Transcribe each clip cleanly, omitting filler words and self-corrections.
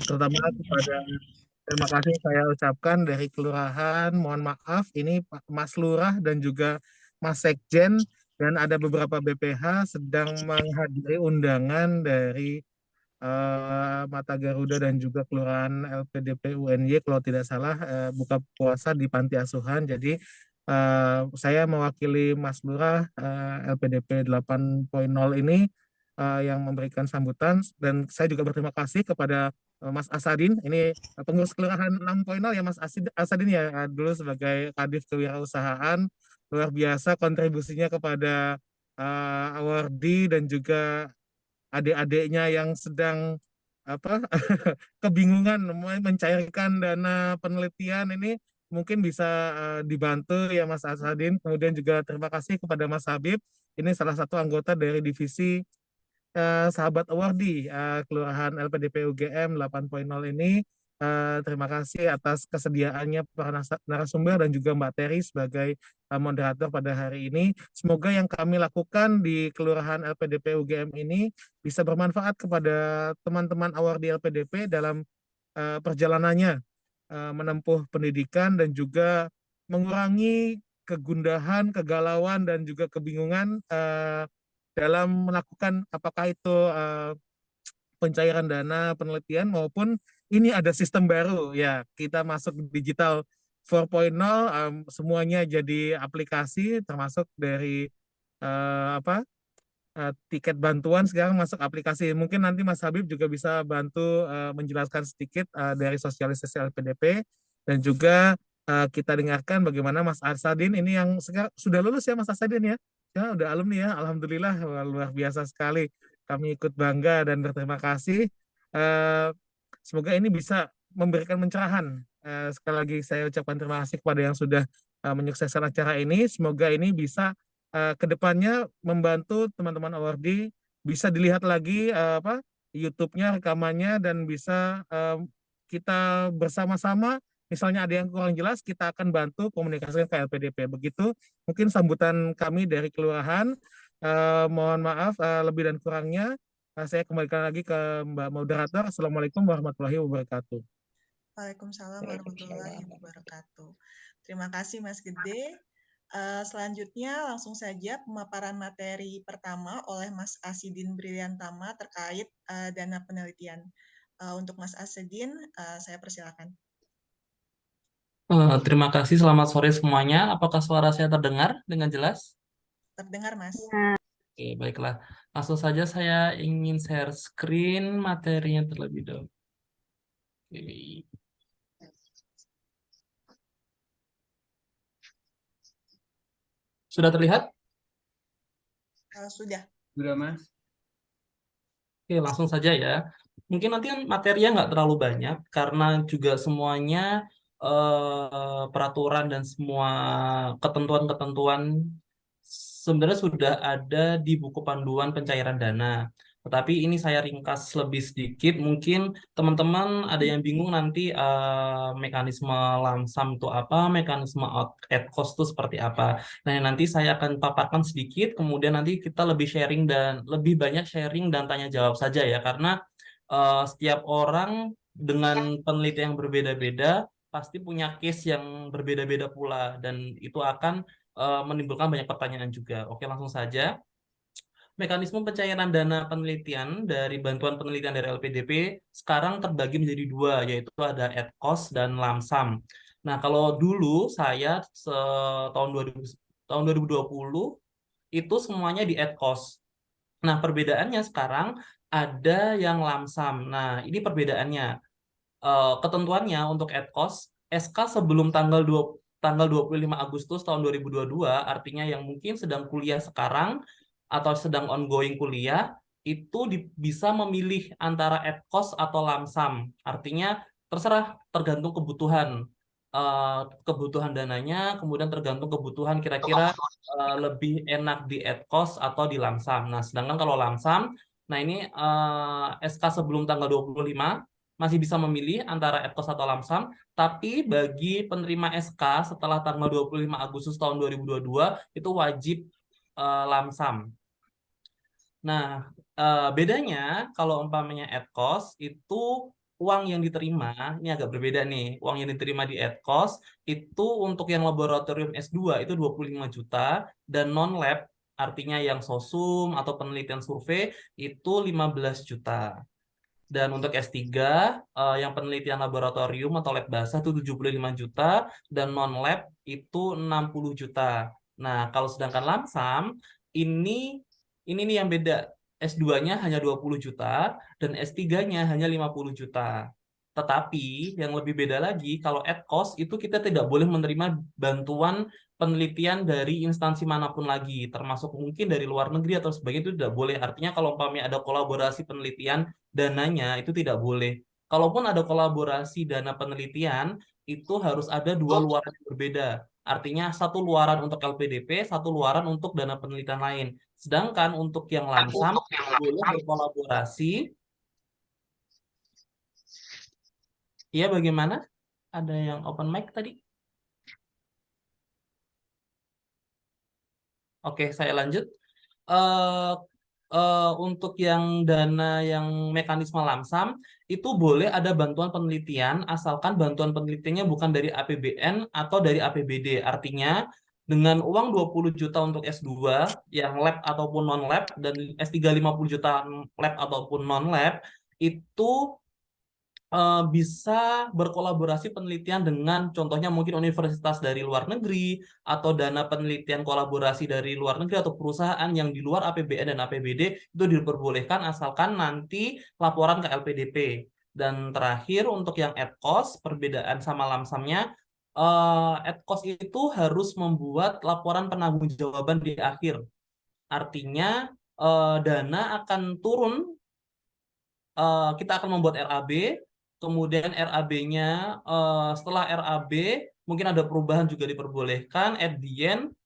terutama kepada terima kasih saya ucapkan dari kelurahan. Mohon maaf, ini Pak Mas Lurah dan juga Mas Sekjen dan ada beberapa BPH sedang menghadiri undangan dari Mata Garuda dan juga Kelurahan LPDP UNY kalau tidak salah buka puasa di panti asuhan. Jadi saya mewakili Mas Lurah LPDP 8.0 ini yang memberikan sambutan dan saya juga berterima kasih kepada Mas Asadin ini pengurus Kelurahan 6.0 ya Mas Asadin ya dulu sebagai Kadif Kewirausahaan luar biasa kontribusinya kepada awardi dan juga adik-adiknya yang sedang apa kebingungan mencairkan dana penelitian ini mungkin bisa dibantu ya Mas Asadin. Kemudian juga terima kasih kepada Mas Habib. Ini salah satu anggota dari divisi Sahabat Awardi Kelurahan LPDP UGM 8.0 ini. Terima kasih atas kesediaannya para narasumber dan juga Mbak Terry sebagai moderator pada hari ini. Semoga yang kami lakukan di Kelurahan LPDP UGM ini bisa bermanfaat kepada teman-teman Awardi LPDP dalam perjalanannya menempuh pendidikan dan juga mengurangi kegundahan, kegalauan dan juga kebingungan dalam melakukan apakah itu pencairan dana penelitian maupun ini ada sistem baru ya kita masuk digital 4.0 semuanya jadi aplikasi termasuk dari tiket bantuan sekarang masuk aplikasi. Mungkin nanti Mas Habib juga bisa bantu menjelaskan sedikit dari sosialisasi LPDP dan juga kita dengarkan bagaimana Mas Arsadin ini yang sekarang sudah lulus ya Mas Arsadin ya. Ya udah alumni ya. Alhamdulillah wah, luar biasa sekali. Kami ikut bangga dan berterima kasih. Eh, Semoga ini bisa memberikan pencerahan. Sekali lagi saya ucapkan terima kasih kepada yang sudah menyukseskan acara ini. Semoga ini bisa ke depannya membantu teman-teman awardi bisa dilihat lagi YouTube-nya rekamannya dan bisa kita bersama-sama misalnya ada yang kurang jelas kita akan bantu komunikasikan ke LPDP begitu mungkin sambutan kami dari kelurahan. Mohon maaf lebih dan kurangnya. Saya kembalikan lagi ke Mbak Moderator. Assalamualaikum warahmatullahi wabarakatuh. Waalaikumsalam warahmatullahi wabarakatuh. Terima kasih Mas Gede. Selanjutnya langsung saja pemaparan materi pertama oleh Mas Asidin Briliantama terkait dana penelitian. Untuk Mas Asidin, saya persilakan. Terima kasih, selamat sore semuanya. Apakah suara saya terdengar dengan jelas? Terdengar, Mas. Oke, baiklah. Langsung saja saya ingin share screen materinya terlebih dahulu. Oke. Sudah terlihat? Sudah. Sudah, Mas. Oke, langsung saja ya. Mungkin nanti materinya nggak terlalu banyak karena juga semuanya peraturan dan semua ketentuan-ketentuan sebenarnya sudah ada di buku panduan pencairan dana. Tetapi ini saya ringkas lebih sedikit. Mungkin teman-teman ada yang bingung nanti mekanisme lamsam itu apa, mekanisme out at cost itu seperti apa. Nah, nanti saya akan paparkan sedikit, kemudian nanti kita lebih sharing dan lebih banyak sharing dan tanya jawab saja ya, karena setiap orang dengan penelitian yang berbeda-beda pasti punya case yang berbeda-beda pula dan itu akan menimbulkan banyak pertanyaan juga. Oke, langsung saja. Mekanisme pencairan dana penelitian dari bantuan penelitian dari LPDP sekarang terbagi menjadi dua, yaitu ada at cost dan lamsam. Nah, kalau dulu saya tahun 2020 itu semuanya di at cost. Nah, perbedaannya sekarang ada yang lamsam. Nah, ini perbedaannya. Ketentuannya untuk at cost, SK sebelum tanggal 25 Agustus tahun 2022, artinya yang mungkin sedang kuliah sekarang atau sedang ongoing kuliah, itu bisa memilih antara at cost atau lamsam. Artinya terserah, tergantung kebutuhan dananya, kemudian tergantung kebutuhan kira-kira lebih enak di at cost atau di lamsam. Nah, sedangkan kalau lamsam, nah ini SK sebelum tanggal 25 masih bisa memilih antara at cost atau lamsam, tapi bagi penerima SK setelah tanggal 25 Agustus tahun 2022 itu wajib lamsam. Nah, bedanya kalau umpamanya at cost itu uang yang diterima, ini agak berbeda nih. Uang yang diterima di Edcos itu untuk yang laboratorium S2 itu 25 juta dan non-lab artinya yang sosum atau penelitian survei itu 15 juta. Dan untuk S3 yang penelitian laboratorium atau lab basah itu 75 juta dan non-lab itu 60 juta. Nah, kalau sedangkan lamsam ini nih yang beda. S2-nya hanya 20 juta dan S3-nya hanya 50 juta. Tetapi yang lebih beda lagi, kalau Edcos itu kita tidak boleh menerima bantuan penelitian dari instansi manapun lagi, termasuk mungkin dari luar negeri atau sebagainya itu tidak boleh. Artinya kalau umpamanya ada kolaborasi penelitian, dananya itu tidak boleh. Kalaupun ada kolaborasi dana penelitian, itu harus ada dua luaran yang berbeda. Artinya satu luaran untuk LPDP, satu luaran untuk dana penelitian lain. Sedangkan untuk yang lamsam boleh berkolaborasi. Iya, bagaimana? Ada yang open mic tadi? Oke, saya lanjut. Eh, untuk yang dana yang mekanisme lamsam, itu boleh ada bantuan penelitian, asalkan bantuan penelitiannya bukan dari APBN atau dari APBD. Artinya, dengan uang 20 juta untuk S2, yang lab ataupun non-lab, dan S3 50 juta lab ataupun non-lab, itu bisa berkolaborasi penelitian dengan contohnya mungkin universitas dari luar negeri atau dana penelitian kolaborasi dari luar negeri atau perusahaan yang di luar APBN dan APBD itu diperbolehkan asalkan nanti laporan ke LPDP. Dan terakhir untuk yang Edcos, perbedaan sama lamsamnya, Edcos itu harus membuat laporan penangguhjawaban di akhir. Artinya dana akan turun, kita akan membuat RAB, kemudian RAB-nya setelah RAB mungkin ada perubahan juga diperbolehkan. At the end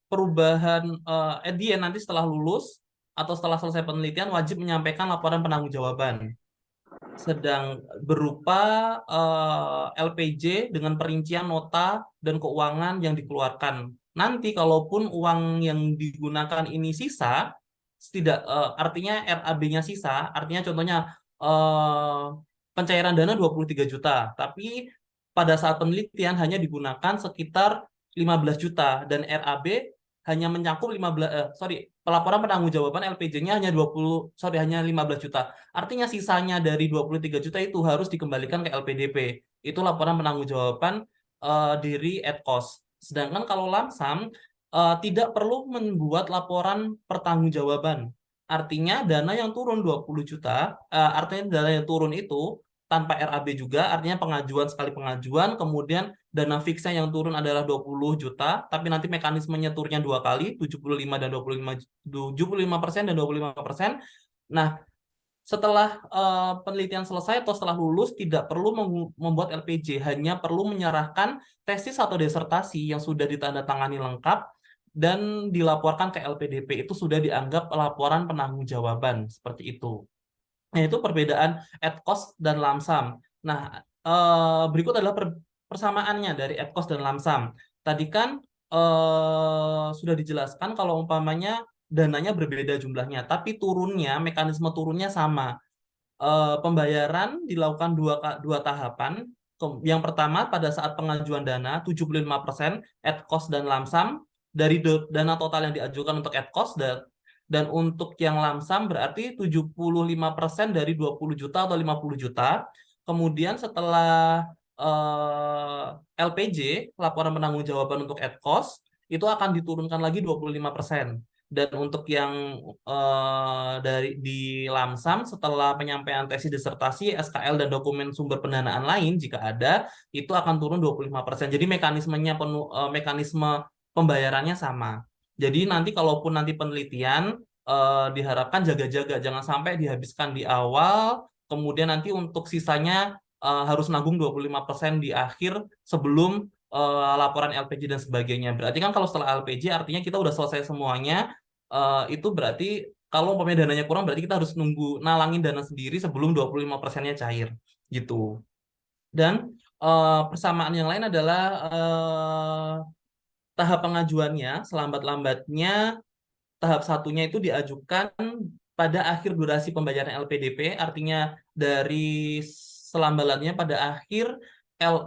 perubahan at the end nanti setelah lulus atau setelah selesai penelitian wajib menyampaikan laporan penangguhjawaban sedang berupa LPJ dengan perincian nota dan keuangan yang dikeluarkan. Nanti kalaupun uang yang digunakan ini sisa, artinya RAB-nya sisa, artinya contohnya pencairan dana 23 juta, tapi pada saat penelitian hanya digunakan sekitar 15 juta dan RAB hanya mencakup pelaporan penangguhjawaban LPJ-nya hanya 15 juta. Artinya sisanya dari 23 juta itu harus dikembalikan ke LPDP. Itu laporan penangguhjawaban diri Edcos. Sedangkan kalau lamsam tidak perlu membuat laporan pertanggungjawaban. Artinya dana yang turun 20 juta, artinya dana yang turun itu tanpa RAB juga, artinya pengajuan sekali pengajuan, kemudian dana fixnya yang turun adalah 20 juta, tapi nanti mekanisme nyeturnya dua kali, 75 dan 75% dan 25%. Nah, setelah penelitian selesai atau setelah lulus tidak perlu membuat LPJ, hanya perlu menyerahkan tesis atau disertasi yang sudah ditandatangani lengkap dan dilaporkan ke LPDP. Itu sudah dianggap laporan penangguhjawaban seperti itu. Nah, itu perbedaan Edcos dan lamsam. Nah, berikut adalah persamaannya dari Edcos dan lamsam. Tadi kan sudah dijelaskan kalau umpamanya dananya berbeda jumlahnya, tapi mekanisme turunnya sama. Pembayaran dilakukan dua tahapan. Yang pertama pada saat pengajuan dana 75% Edcos dan lamsam dari dana total yang diajukan untuk Edcos dan untuk yang lamsam berarti 75% dari 20 juta atau 50 juta. Kemudian setelah LPJ, laporan penangguhjawaban untuk Edcos, itu akan diturunkan lagi 25%. Dan untuk yang di lamsam setelah penyampaian tesis disertasi, SKL dan dokumen sumber pendanaan lain jika ada, itu akan turun 25%. Jadi mekanisme pembayarannya sama. Jadi nanti kalaupun nanti penelitian diharapkan jaga-jaga jangan sampai dihabiskan di awal, kemudian nanti untuk sisanya harus nanggung 25% di akhir sebelum laporan LPJ dan sebagainya. Berarti kan kalau setelah LPJ artinya kita udah selesai semuanya, itu berarti kalau umpamanya dananya kurang berarti kita harus nunggu nalangin dana sendiri sebelum 25%-nya cair gitu. Dan persamaan yang lain adalah tahap pengajuannya selambat-lambatnya tahap satunya itu diajukan pada akhir durasi pembayaran LPDP, artinya dari selambalannya pada akhir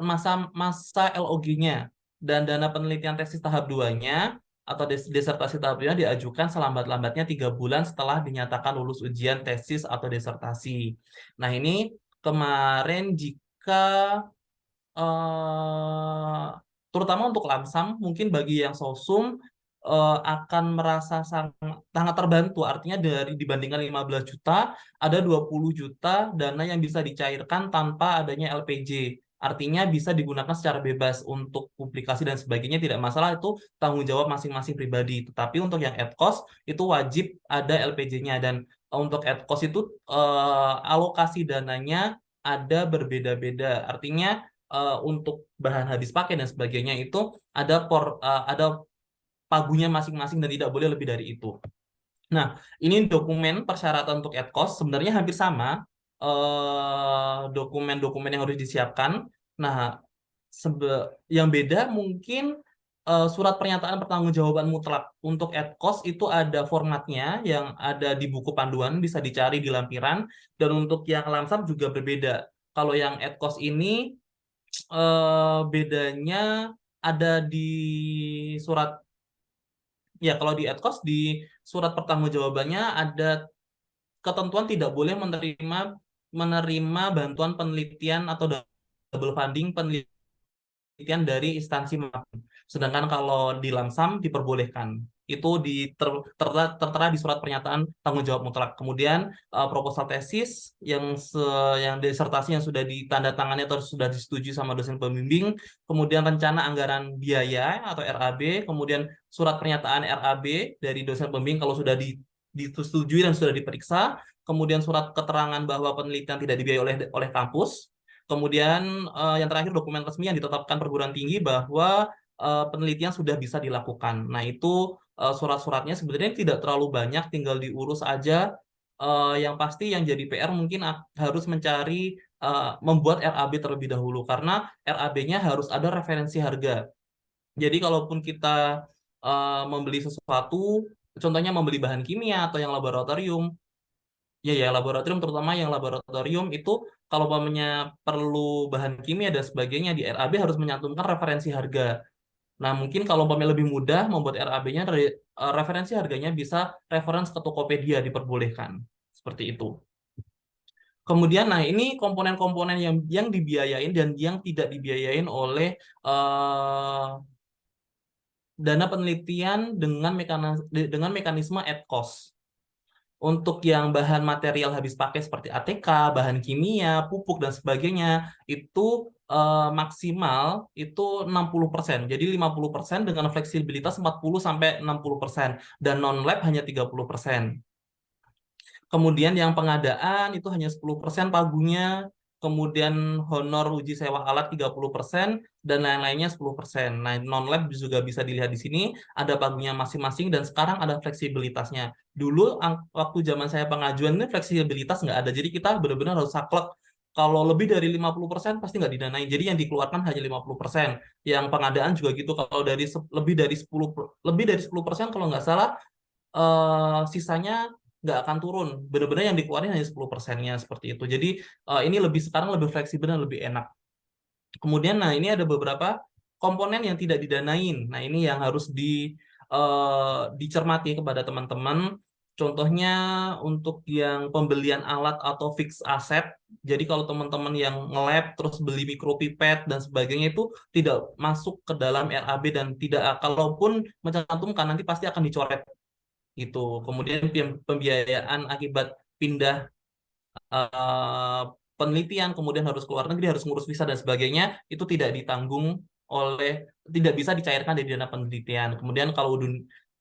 masa LOG-nya, dan dana penelitian tesis tahap 2-nya atau disertasi tahap 2 diajukan selambat-lambatnya 3 bulan setelah dinyatakan lulus ujian tesis atau disertasi. Nah, ini kemarin jika terutama untuk lamsam, mungkin bagi yang sosum akan merasa sangat terbantu. Artinya dibandingkan 15 juta, ada 20 juta dana yang bisa dicairkan tanpa adanya LPJ. Artinya bisa digunakan secara bebas untuk publikasi dan sebagainya, tidak masalah, itu tanggung jawab masing-masing pribadi. Tetapi untuk yang adcourse itu wajib ada LPJ-nya, dan untuk adcourse itu alokasi dananya ada berbeda-beda. Artinya untuk bahan habis pakai dan sebagainya itu ada pagunya masing-masing dan tidak boleh lebih dari itu. Nah, ini dokumen persyaratan untuk adcourse sebenarnya hampir sama dokumen-dokumen yang harus disiapkan. Nah, yang beda mungkin surat pernyataan pertanggungjawaban mutlak. Untuk adcourse itu ada formatnya yang ada di buku panduan, bisa dicari di lampiran, dan untuk yang lamsam juga berbeda. Kalau yang adcourse ini bedanya ada di surat, ya kalau di adcourse di surat pertanggungjawabannya ada ketentuan tidak boleh menerima bantuan penelitian atau double funding penelitian dari instansi manapun. Sedangkan kalau di lamsam diperbolehkan. Itu tertera di surat pernyataan tanggung jawab mutlak. Kemudian proposal tesis yang disertasi yang sudah ditandatangani atau sudah disetujui sama dosen pembimbing, kemudian rencana anggaran biaya atau RAB, kemudian surat pernyataan RAB dari dosen pembimbing kalau sudah disetujui dan sudah diperiksa, kemudian surat keterangan bahwa penelitian tidak dibiayai oleh kampus, kemudian yang terakhir dokumen resmi yang ditetapkan perguruan tinggi bahwa penelitian sudah bisa dilakukan. Nah, itu surat-suratnya sebenarnya tidak terlalu banyak, tinggal diurus aja. Yang pasti yang jadi PR mungkin harus mencari membuat RAB terlebih dahulu, karena RAB-nya harus ada referensi harga. Jadi kalaupun kita membeli sesuatu, contohnya membeli bahan kimia atau yang laboratorium, ya laboratorium, terutama yang laboratorium itu kalau umpamanya perlu bahan kimia dan sebagainya, di RAB harus menyantumkan referensi harga. Nah, mungkin kalau umpamanya lebih mudah membuat RAB-nya, referensi harganya bisa referensi ke Tokopedia, diperbolehkan. Seperti itu. Kemudian, nah ini komponen-komponen yang dibiayain dan yang tidak dibiayain oleh dana penelitian dengan mekanisme at cost. Untuk yang bahan material habis pakai seperti ATK, bahan kimia, pupuk, dan sebagainya, itu maksimal itu 60%. Jadi 50% dengan fleksibilitas 40-60%. Dan non-lab hanya 30%. Kemudian yang pengadaan itu hanya 10% pagunya. Kemudian honor uji sewa alat 30%, dan lain-lainnya 10%. Nah, non-lab juga bisa dilihat di sini, ada pagunya masing-masing, dan sekarang ada fleksibilitasnya. Dulu, waktu zaman saya pengajuan ini fleksibilitas nggak ada, jadi kita benar-benar harus saklek. Kalau lebih dari 50% pasti nggak didanai, jadi yang dikeluarkan hanya 50%. Yang pengadaan juga gitu, kalau lebih dari 10% kalau nggak salah, sisanya nggak akan turun, benar-benar yang dikeluarin hanya 10%-nya seperti itu. Jadi ini sekarang lebih fleksibel dan lebih enak. Kemudian, nah ini ada beberapa komponen yang tidak didanain. Nah, ini yang harus dicermati kepada teman-teman. Contohnya untuk yang pembelian alat atau fixed asset. Jadi kalau teman-teman yang nge-lab terus beli mikropipet dan sebagainya itu tidak masuk ke dalam RAB, dan tidak, kalaupun mencantumkan nanti pasti akan dicoret gitu. Kemudian pembiayaan akibat pindah penelitian, kemudian harus keluar negeri, harus ngurus visa dan sebagainya, itu tidak bisa dicairkan dari dana penelitian. Kemudian kalau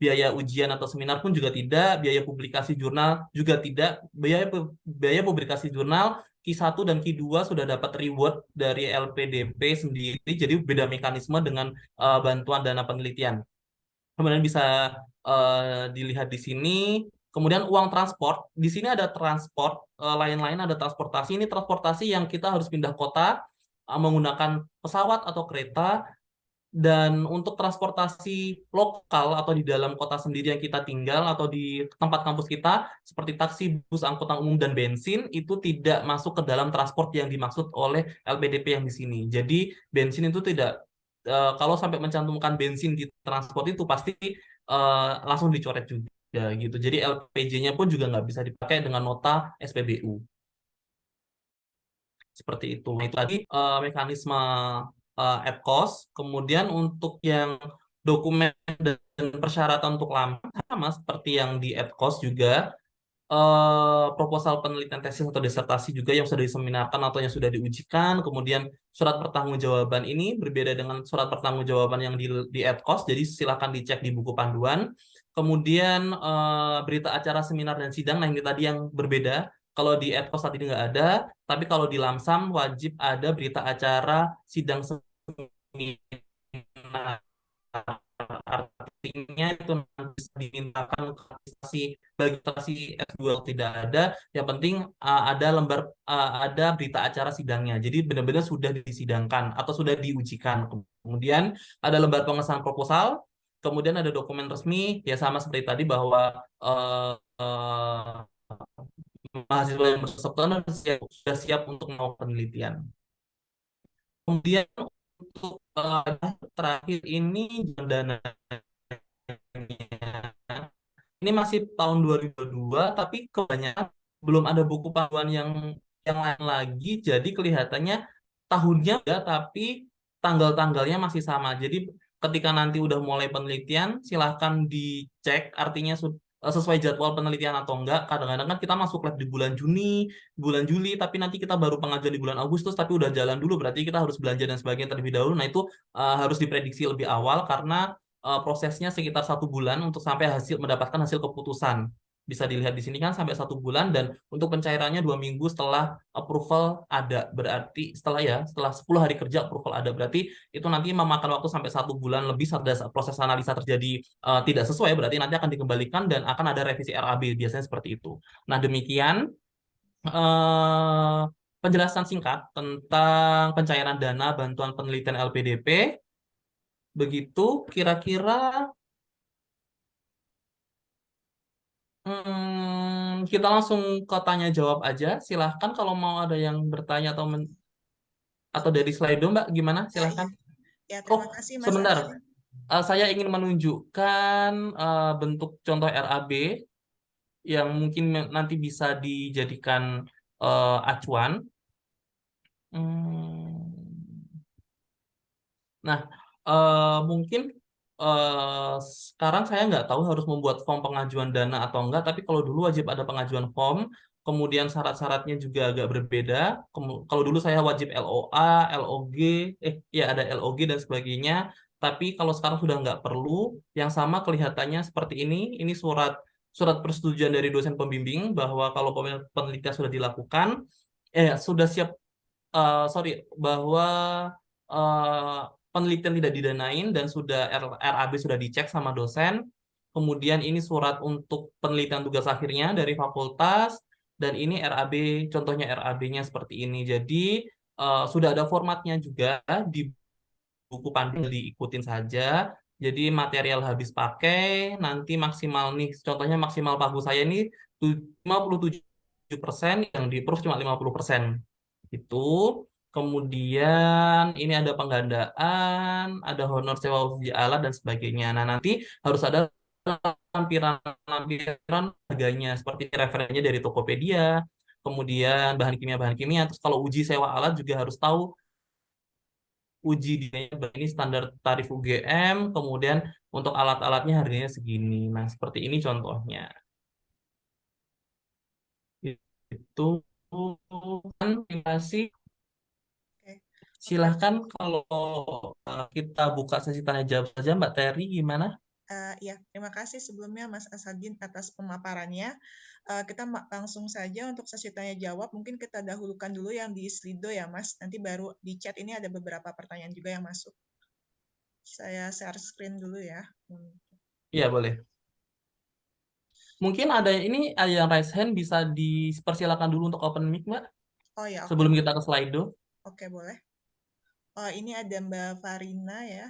biaya ujian atau seminar pun juga tidak, biaya publikasi jurnal juga tidak, biaya publikasi jurnal Q1 dan Q2 sudah dapat reward dari LPDP sendiri, jadi beda mekanisme dengan bantuan dana penelitian. Kemudian bisa dilihat di sini. Kemudian uang transport, di sini ada transport, lain-lain ada transportasi. Ini transportasi yang kita harus pindah kota menggunakan pesawat atau kereta. Dan untuk transportasi lokal atau di dalam kota sendiri yang kita tinggal atau di tempat kampus kita, seperti taksi, bus, angkutan umum, dan bensin, itu tidak masuk ke dalam transport yang dimaksud oleh LPDP yang di sini. Jadi bensin itu tidak, kalau sampai mencantumkan bensin di transport itu pasti langsung dicoret juga gitu. Jadi LPJ-nya pun juga nggak bisa dipakai dengan nota SPBU. Seperti itu. Nah, itu tadi mekanisme ad cost. Kemudian untuk yang dokumen dan persyaratan untuk lamar sama seperti yang di ad cost juga, proposal penelitian tesis atau disertasi juga yang sudah diseminarkan atau yang sudah diujikan. Kemudian surat pertanggungjawaban ini berbeda dengan surat pertanggungjawaban yang di ad cost, jadi silakan dicek di buku panduan. Kemudian berita acara seminar dan sidang, nah ini tadi yang berbeda. Kalau di ad cost tadi nggak ada, tapi kalau di lamsam wajib ada berita acara sidang seminar. Artinya itu nanti bisa dimintakan attestasi bagi attestasi S2 tidak ada, yang penting ada lembar ada berita acara sidangnya. Jadi benar-benar sudah disidangkan atau sudah diujikan. Kemudian ada lembar pengesahan proposal, kemudian ada dokumen resmi ya sama seperti tadi bahwa eh, eh, mahasiswa yang bersangkutan sudah siap untuk melakukan penelitian. Kemudian untuk terakhir ini dana. Ini masih tahun 2022, tapi kebanyakan belum ada buku panduan yang lain lagi, jadi kelihatannya tahunnya beda, tapi tanggal-tanggalnya masih sama. Jadi ketika nanti udah mulai penelitian, silahkan dicek, artinya sesuai jadwal penelitian atau enggak. Kadang-kadang kan kita masuk lab di bulan Juni, bulan Juli, tapi nanti kita baru pengajuan di bulan Agustus, tapi udah jalan dulu, berarti kita harus belanja dan sebagainya terlebih dahulu. Nah itu harus diprediksi lebih awal karena prosesnya sekitar 1 bulan untuk sampai mendapatkan hasil keputusan. Bisa dilihat di sini kan sampai 1 bulan, dan untuk pencairannya 2 minggu setelah approval ada, berarti setelah 10 hari kerja approval ada, berarti itu nanti memakan waktu sampai 1 bulan lebih saat proses analisa terjadi tidak sesuai, berarti nanti akan dikembalikan dan akan ada revisi RAB, biasanya seperti itu. Nah demikian penjelasan singkat tentang pencairan dana bantuan penelitian LPDP. Begitu kira-kira kita langsung ke tanya jawab aja. Silahkan kalau mau ada yang bertanya atau dari Slido, Mbak, gimana? Iya. Silahkan. Ya, Oh, terima kasih Mas sebentar. Asin. Saya ingin menunjukkan bentuk contoh RAB yang mungkin nanti bisa dijadikan acuan. Hmm. Nah, mungkin sekarang saya nggak tahu harus membuat form pengajuan dana atau enggak, tapi kalau dulu wajib ada pengajuan form, kemudian syarat-syaratnya juga agak berbeda. Kalau dulu saya wajib LOA, LOG, ya ada LOG dan sebagainya, tapi kalau sekarang sudah nggak perlu, yang sama kelihatannya seperti ini surat persetujuan dari dosen pembimbing bahwa kalau penelitian sudah dilakukan, sudah siap, sorry, bahwa penelitian tidak didanain dan sudah RAB sudah dicek sama dosen. Kemudian ini surat untuk penelitian tugas akhirnya dari fakultas, dan ini RAB, contohnya RAB-nya seperti ini. Jadi sudah ada formatnya juga di buku panduan, diikutin saja. Jadi material habis pakai, nanti maksimal nih, contohnya maksimal pagu saya ini 57%, yang di-approve cuma 50%. Itu. Kemudian ini ada penggandaan, ada honor sewa uji alat dan sebagainya. Nah, nanti harus ada lampiran harganya seperti referensinya dari Tokopedia, kemudian bahan kimia. Terus kalau uji sewa alat juga harus tahu uji ini standar tarif UGM, kemudian untuk alat-alatnya harganya segini. Nah, seperti ini contohnya. Itu kan, terima kasih. Oke. Silahkan kalau kita buka sesi tanya jawab saja, Mbak Terry, gimana? Ya, terima kasih sebelumnya Mas Asadin atas pemaparannya. Kita langsung saja untuk sesi tanya jawab. Mungkin kita dahulukan dulu yang di Slido ya Mas. Nanti baru di chat ini ada beberapa pertanyaan juga yang masuk. Saya share screen dulu ya. Iya, boleh. Mungkin ada yang raise hand, bisa dipersilakan dulu untuk open mic, Mbak, Oh ya, oke. sebelum kita ke Slido. Oke, boleh. Oh, ini ada Mbak Farina ya.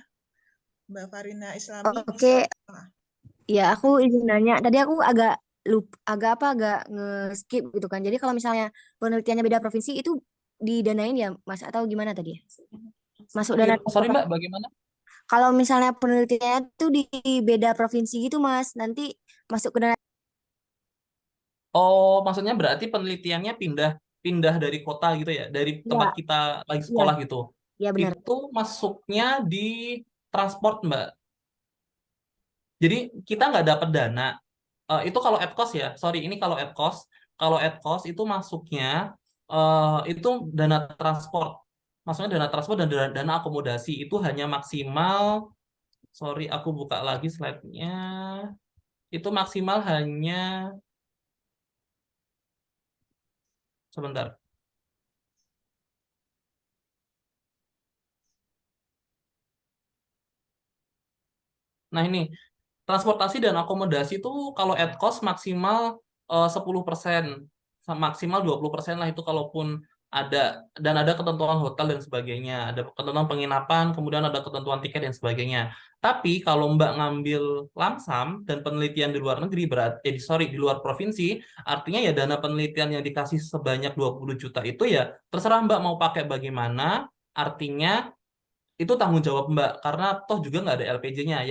Mbak Farina Islami Oke, bisa. ya aku izin nanya. Tadi aku agak agak nge-skip gitu kan. Jadi kalau misalnya penelitiannya beda provinsi itu didanain ya, Mas, atau gimana tadi? Masuk dana Sorry transportasi. Mbak, bagaimana? Kalau misalnya penelitiannya tuh di beda provinsi gitu, Mas, nanti masuk ke dana. Oh, maksudnya berarti penelitiannya pindah pindah dari kota gitu ya, dari tempat Ya, kita lagi iya, sekolah gitu. iya benar. Itu masuknya di transport Mbak. Jadi kita nggak dapat dana. Itu kalau at cost ya, sorry ini kalau at cost. Kalau at cost itu masuknya itu dana transport. Maksudnya dana transport dan dana akomodasi itu hanya maksimal, sorry aku buka lagi slide-nya. Itu maksimal hanya, sebentar. Nah ini, transportasi dan akomodasi itu kalau at cost maksimal 10%, maksimal 20% lah itu kalaupun ada, dan ada ketentuan hotel dan sebagainya, ada ketentuan penginapan, kemudian ada ketentuan tiket dan sebagainya. Tapi kalau Mbak ngambil lamsam dan penelitian di luar negeri sorry di luar provinsi, artinya ya dana penelitian yang dikasih sebanyak 20 juta itu ya terserah Mbak mau pakai bagaimana, artinya itu tanggung jawab Mbak karena toh juga nggak ada LPJ-nya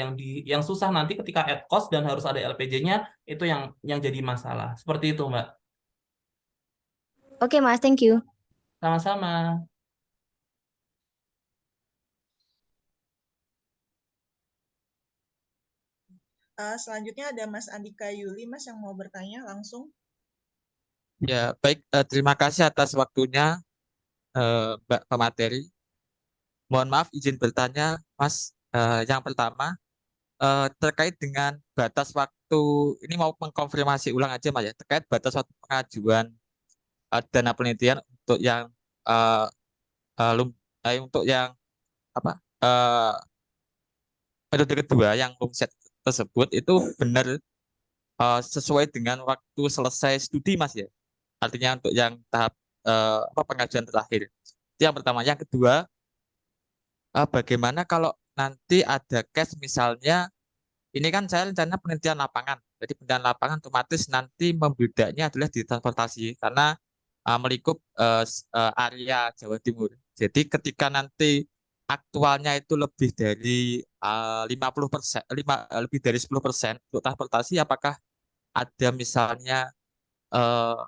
yang susah nanti ketika add cost dan harus ada LPJ-nya itu yang jadi masalah seperti itu Mbak. Oke, Mas, thank you. Sama-sama. Selanjutnya ada Mas Andika Yuli, Mas yang mau bertanya langsung. Ya, baik. Terima kasih atas waktunya, Mbak pemateri. Mohon maaf izin bertanya, Mas. Yang pertama, terkait dengan batas waktu, ini mau mengkonfirmasi ulang aja, Mas ya, terkait batas waktu pengajuan dana penelitian untuk yang eh, untuk yang apa metode kedua yang lumset tersebut itu benar sesuai dengan waktu selesai studi, Mas ya. Artinya untuk yang tahap pengajuan terakhir. Itu yang pertama. Yang kedua, bagaimana kalau nanti ada case misalnya, ini kan saya rencana penelitian lapangan. Jadi penelitian lapangan otomatis nanti membedanya adalah di transportasi karena melingkup area Jawa Timur. Jadi ketika nanti aktualnya itu lebih dari 50%, lebih dari 10% untuk transportasi, apakah ada misalnya eh,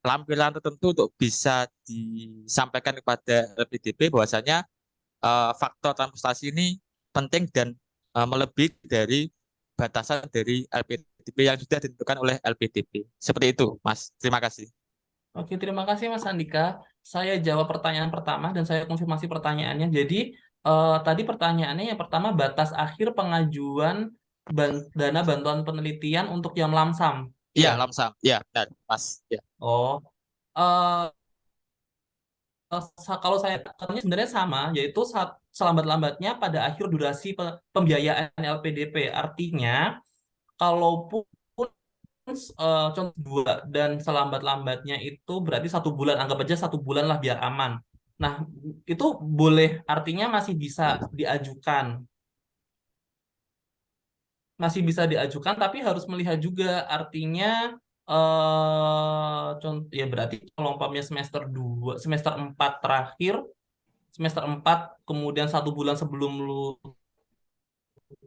lampiran tertentu untuk bisa disampaikan kepada LPDP bahwasanya faktor transportasi ini penting dan melebihi dari batasan dari LPDP yang sudah ditentukan oleh LPDP. Seperti itu, Mas. Terima kasih. Oke, terima kasih Mas Andika. Saya jawab pertanyaan pertama dan saya konfirmasi pertanyaannya. Jadi tadi pertanyaannya yang pertama batas akhir pengajuan dana bantuan penelitian untuk yang lamsam. Iya, Iya. lamsam. Iya, benar, Mas. Ya. Oh. eh, kalau saya katanya sebenarnya sama, yaitu selambat-lambatnya pada akhir durasi pembiayaan LPDP. Artinya, kalaupun contoh 2 dan selambat-lambatnya itu berarti 1 bulan, anggap aja 1 bulan lah biar aman. Nah, itu boleh, artinya masih bisa diajukan, tapi harus melihat juga artinya contoh ya berarti kalau umpamanya semester 4 terakhir, semester 4 kemudian 1 bulan sebelum lu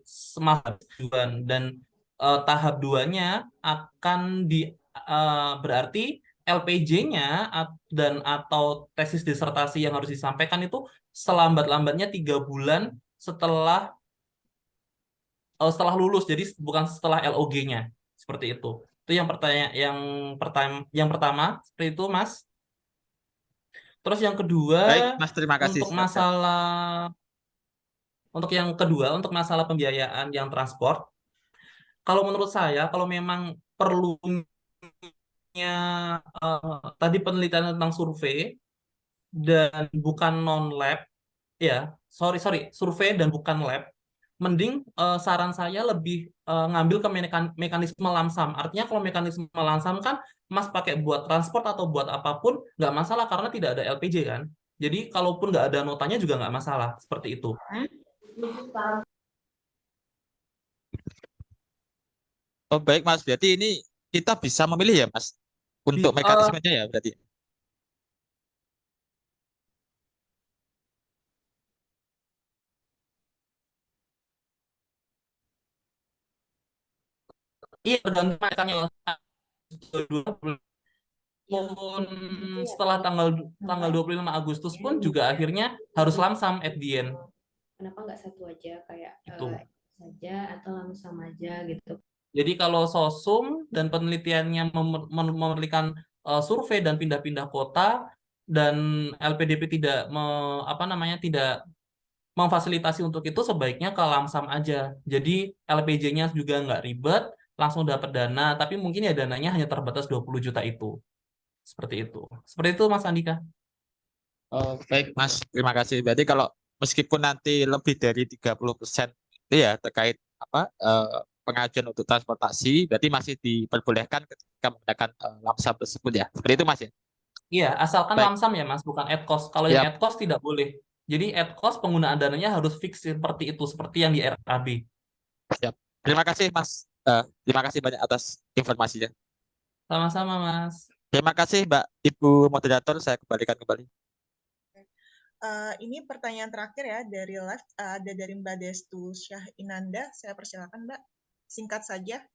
semester dan tahap 2-nya akan berarti LPJ-nya dan atau tesis disertasi yang harus disampaikan itu selambat-lambatnya 3 bulan setelah lulus, jadi bukan setelah LOG-nya seperti itu. Itu yang pertama seperti itu Mas. Terus yang kedua Baik, Mas. Terima kasih. untuk yang kedua untuk masalah pembiayaan yang transport, kalau menurut saya kalau memang perlunya tadi penelitian tentang survei dan bukan non lab ya, sorry survei dan bukan lab, mending saran saya lebih ngambil ke mekanisme lamsam. Artinya kalau mekanisme lamsam kan Mas pakai buat transport atau buat apapun nggak masalah karena tidak ada LPJ kan. Jadi kalaupun nggak ada notanya juga nggak masalah seperti itu. Oh baik Mas, berarti ini kita bisa memilih ya Mas untuk Bi- eh, mekanismenya ya berarti. iya tergantung mereka pun setelah tanggal tanggal 25 Agustus pun juga akhirnya harus lamsam at the end. Kenapa nggak satu aja kayak Itu. saja atau lamsam aja gitu? Jadi kalau sosum dan penelitiannya memerlukan survei dan pindah-pindah kota dan LPDP tidak apa namanya tidak memfasilitasi untuk itu, sebaiknya ke lamsam aja. Jadi LPJ-nya juga nggak ribet, langsung dapat dana, tapi mungkin ya dananya hanya terbatas 20 juta itu. Seperti itu. Seperti itu Mas Andika. Oh baik Mas, terima kasih. Berarti kalau meskipun nanti lebih dari 30% itu ya terkait apa pengajuan untuk transportasi, berarti masih diperbolehkan ketika menggunakan lamsam tersebut ya. Seperti itu Mas ya. Iya, asalkan Baik, lamsam ya Mas, bukan ad cost. Kalau yang ya ad cost tidak boleh. Jadi ad cost penggunaan dananya harus fix seperti itu, seperti yang di RAB. siap. Terima kasih Mas. Terima kasih banyak atas informasinya. Sama-sama Mas. Terima kasih Mbak Ibu Moderator, saya kembalikan kembali. Ini pertanyaan terakhir ya dari live, ada dari Mbak Destu Syah Inanda. Saya persilakan Mbak, singkat saja.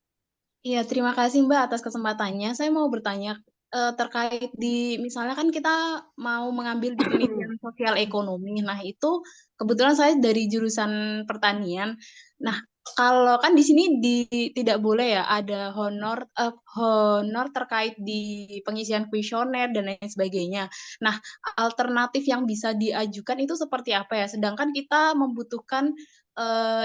Iya, terima kasih Mbak atas kesempatannya. Saya mau bertanya terkait misalnya kan kita mau mengambil di penelitian sosial ekonomi. Nah, itu kebetulan saya dari jurusan pertanian. Nah, kalau kan di sini tidak boleh ya ada honor terkait di pengisian kuesioner dan lain sebagainya. Nah, alternatif yang bisa diajukan itu seperti apa ya? Sedangkan kita membutuhkan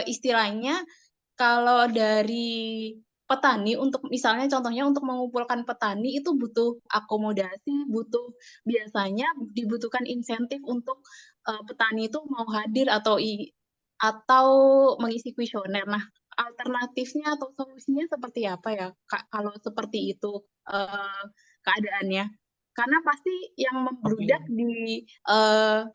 istilahnya kalau dari petani untuk misalnya contohnya untuk mengumpulkan petani itu butuh akomodasi, biasanya dibutuhkan insentif untuk petani itu mau hadir atau mengisi kuesioner. Nah, alternatifnya atau solusinya seperti apa ya, Kak, kalau seperti itu keadaannya? Karena pasti yang membludak Oke. di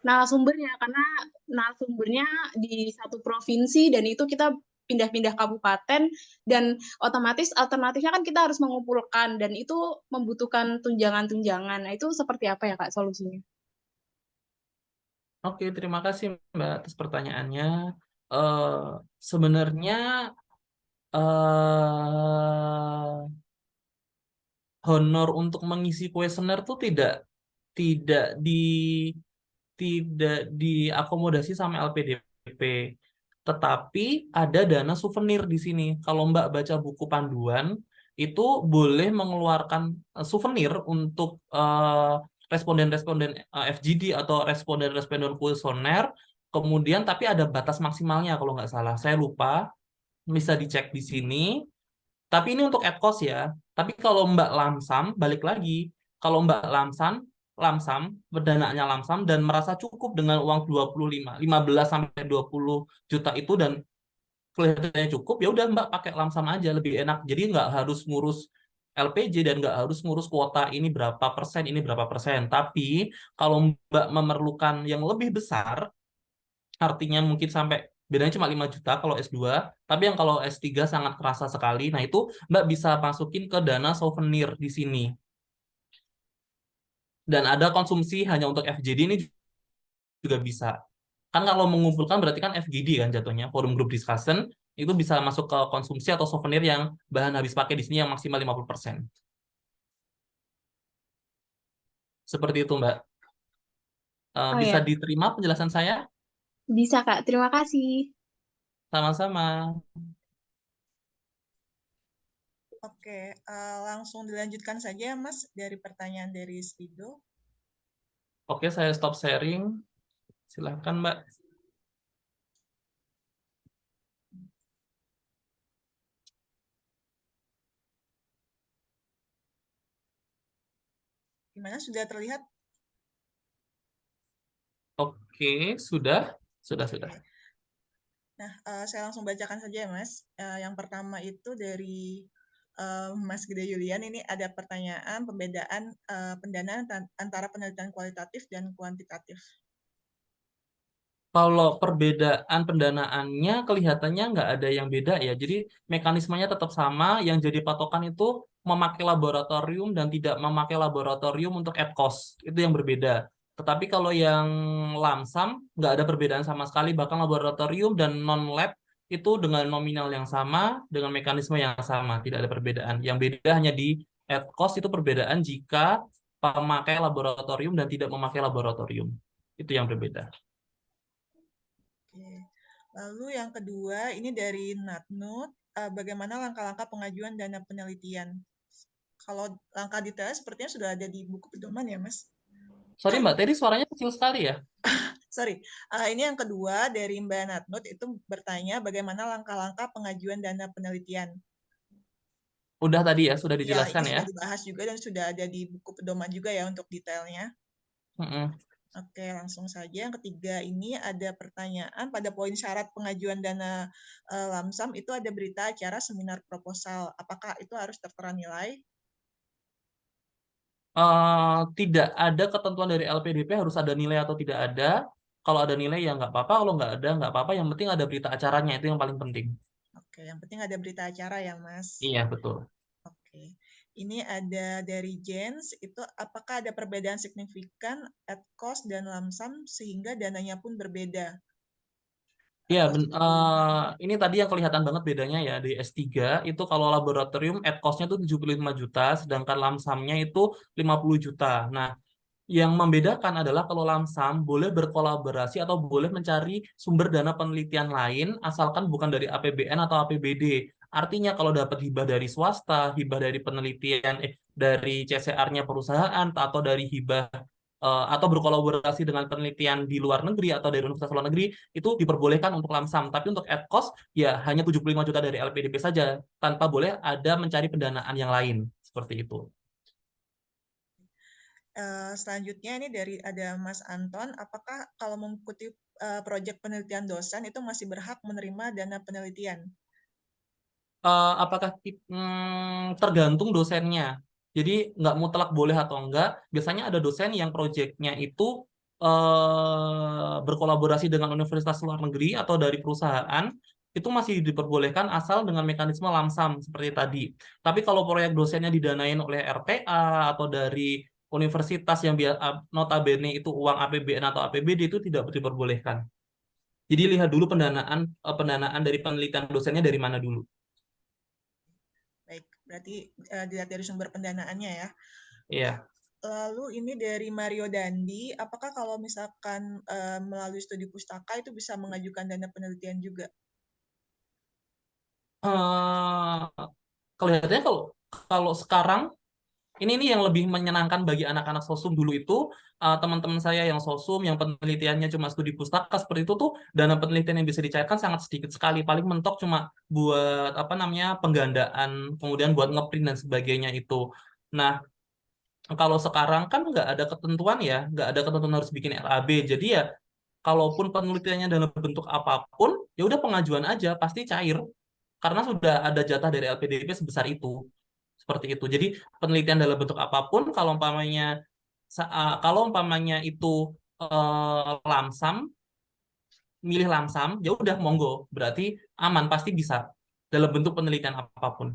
narasumbernya, karena narasumbernya di satu provinsi dan itu kita pindah-pindah kabupaten dan otomatis alternatifnya kan kita harus mengumpulkan dan itu membutuhkan tunjangan-tunjangan. Nah, itu seperti apa ya Kak solusinya? Oke, terima kasih Mbak atas pertanyaannya. Eh sebenarnya eh honor untuk mengisi kuesioner tuh tidak di tidak diakomodasi sama LPDP. Tetapi ada dana souvenir di sini. Kalau Mbak baca buku panduan, itu boleh mengeluarkan souvenir untuk responden-responden FGD atau responden-responden kuesioner. Kemudian tapi ada batas maksimalnya kalau nggak salah. Saya lupa, bisa dicek di sini. Tapi ini untuk ad cost ya. Tapi kalau Mbak lamsam, balik lagi. Kalau Mbak lamsam, berdananya lamsam dan merasa cukup dengan uang 15 sampai 20 juta itu dan kelihatannya cukup, ya udah Mbak pakai lamsam aja lebih enak. Jadi nggak harus ngurus LPJ dan nggak harus ngurus kuota ini berapa persen, ini berapa persen. Tapi kalau Mbak memerlukan yang lebih besar, artinya mungkin sampai bedanya cuma 5 juta kalau S2, tapi yang kalau S3 sangat kerasa sekali. Nah, itu Mbak bisa masukin ke dana souvenir di sini. Dan ada konsumsi hanya untuk FGD ini juga bisa. Kan kalau mengumpulkan berarti kan FGD kan jatuhnya, forum group discussion, itu bisa masuk ke konsumsi atau souvenir yang bahan habis pakai di sini yang maksimal 50%. Seperti itu, Mbak. Oh Bisa ya, diterima penjelasan saya? bisa Kak. Terima kasih. Sama-sama. Oke, langsung dilanjutkan saja Mas dari pertanyaan dari Slido. Oke, saya stop sharing. Silahkan, Mbak. Gimana, sudah terlihat? Oke, sudah. Sudah. Oke. Nah, saya langsung bacakan saja ya Mas. Yang pertama itu dari Mas Gede Yulian, ini ada pertanyaan pembedaan pendanaan antara penelitian kualitatif dan kuantitatif. Kalau perbedaan pendanaannya kelihatannya nggak ada yang beda ya. Jadi mekanismenya tetap sama. Yang jadi patokan itu memakai laboratorium dan tidak memakai laboratorium untuk at cost. Itu yang berbeda. Tetapi kalau yang lamsam nggak ada perbedaan sama sekali. Bahkan laboratorium dan non-lab itu dengan nominal yang sama, dengan mekanisme yang sama. Tidak ada perbedaan. Yang beda hanya di at cost itu perbedaan jika memakai laboratorium dan tidak memakai laboratorium. Itu yang berbeda. Oke. Lalu yang kedua, ini dari Natnut, bagaimana langkah-langkah pengajuan dana penelitian? Kalau langkah detailnya sepertinya sudah ada di buku pedoman ya, Mas? Sorry Mbak Teri, suaranya kecil sekali ya. Sorry, ini yang kedua dari Mbak Natnut itu bertanya bagaimana langkah-langkah pengajuan dana penelitian. Udah tadi ya, sudah Ya, dijelaskan ini ya. sudah dibahas juga dan sudah ada di buku pedoman juga ya untuk detailnya. Mm-mm. Oke, langsung saja. Yang ketiga ini ada pertanyaan pada poin syarat pengajuan dana lamsam itu ada berita acara seminar proposal. Apakah itu harus tertera nilai? Tidak ada ketentuan dari LPDP harus ada nilai atau tidak ada. Kalau ada nilai ya nggak apa-apa, kalau nggak apa-apa. Yang penting ada berita acaranya, itu yang paling penting. Oke, yang penting ada berita acara ya, Mas. Iya, betul. Oke. Ini ada dari Jens, itu apakah ada perbedaan signifikan at cost dan lamsam sehingga dananya pun berbeda? Iya, Atau ini tadi yang kelihatan banget bedanya ya di S3 itu kalau laboratorium at cost-nya itu 75 juta, sedangkan lamsamnya itu 50 juta. Nah, yang membedakan adalah kalau lamsam boleh berkolaborasi atau boleh mencari sumber dana penelitian lain asalkan bukan dari APBN atau APBD. Artinya kalau dapat hibah dari swasta, hibah dari penelitian, dari CSR-nya perusahaan, atau dari hibah atau berkolaborasi dengan penelitian di luar negeri atau dari universitas luar negeri, itu diperbolehkan untuk lamsam. Tapi untuk at cost, ya hanya 75 juta dari LPDP saja, tanpa boleh ada mencari pendanaan yang lain. Seperti itu. selanjutnya ini dari ada Mas Anton, apakah kalau mengikuti proyek penelitian dosen itu masih berhak menerima dana penelitian? Apakah tergantung dosennya. Jadi nggak mutlak boleh atau enggak. Biasanya ada dosen yang proyeknya itu berkolaborasi dengan universitas luar negeri atau dari perusahaan, itu masih diperbolehkan asal dengan mekanisme lamsam seperti tadi. Tapi kalau proyek dosennya didanain oleh RTA atau dari universitas yang notabene itu uang APBN atau APBD, itu tidak diperbolehkan. Jadi lihat dulu pendanaan dari penelitian dosennya dari mana dulu. Baik, berarti dilihat dari sumber pendanaannya ya. Iya. Lalu ini dari Mario Dandi, apakah kalau misalkan melalui studi pustaka itu bisa mengajukan dana penelitian juga? Kelihatannya kalau sekarang ini yang lebih menyenangkan bagi anak-anak sosum dulu itu teman-teman saya yang sosum yang penelitiannya cuma studi pustaka seperti itu tuh dana penelitian yang bisa dicairkan sangat sedikit sekali, paling mentok cuma buat apa namanya penggandaan, kemudian buat ngeprint dan sebagainya itu. Nah, kalau sekarang kan nggak ada ketentuan ya, nggak ada ketentuan harus bikin RAB, jadi ya kalaupun penelitiannya dalam bentuk apapun ya udah pengajuan aja pasti cair karena sudah ada jatah dari LPDP sebesar itu. Seperti itu. Jadi penelitian dalam bentuk apapun kalau umpamanya itu lamsam, milih lamsam, ya udah monggo. Berarti aman, pasti bisa dalam bentuk penelitian apapun.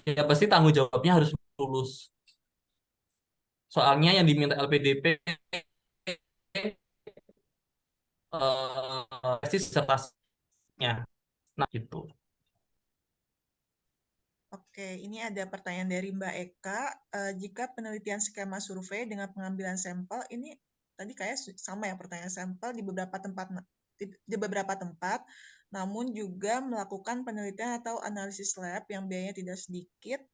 Ya pasti tanggung jawabnya harus lulus. Soalnya yang diminta LPDP disertasinya. Nah, gitu. Oke, ini ada pertanyaan dari Mbak Eka. Jika penelitian skema survei dengan pengambilan sampel, ini tadi kayak sama ya pertanyaan sampel di beberapa tempat, namun juga melakukan penelitian atau analisis lab yang biayanya tidak sedikit.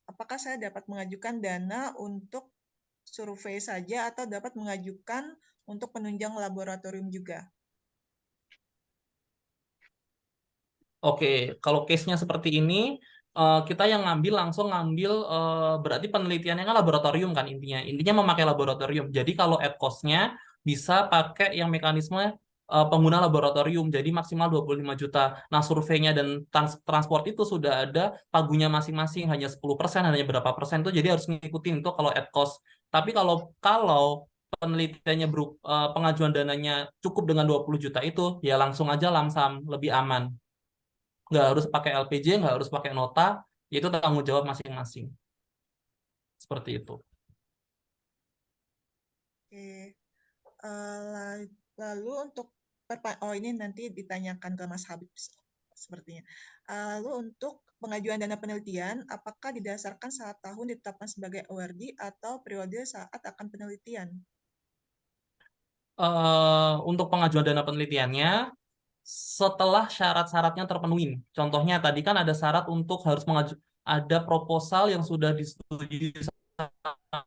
Apakah saya dapat mengajukan dana untuk survei saja atau dapat mengajukan untuk penunjang laboratorium juga? Oke, kalau case-nya seperti ini, kita yang langsung ngambil, berarti penelitiannya kan laboratorium kan intinya. Intinya memakai laboratorium. Jadi kalau at cost-nya bisa pakai yang mekanisme pengguna laboratorium, jadi maksimal 25 juta. Nah, surveinya dan transport itu sudah ada pagunya masing-masing, hanya 10%, hanya berapa persen itu, jadi harus ngikutin itu kalau at cost. Tapi kalau penelitiannya pengajuan dananya cukup dengan 20 juta itu, ya langsung aja lamsam, lebih aman. Nggak harus pakai LPJ, nggak harus pakai nota, itu tanggung jawab masing-masing. Seperti itu. Oke. Lalu untuk ini nanti ditanyakan ke Mas Habib sepertinya. Lalu untuk pengajuan dana penelitian, apakah didasarkan saat tahun ditetapkan sebagai awardee atau periode saat akan penelitian? Untuk pengajuan dana penelitiannya, setelah syarat-syaratnya terpenuhi. Contohnya tadi kan ada syarat untuk harus ada proposal yang sudah disetujui sama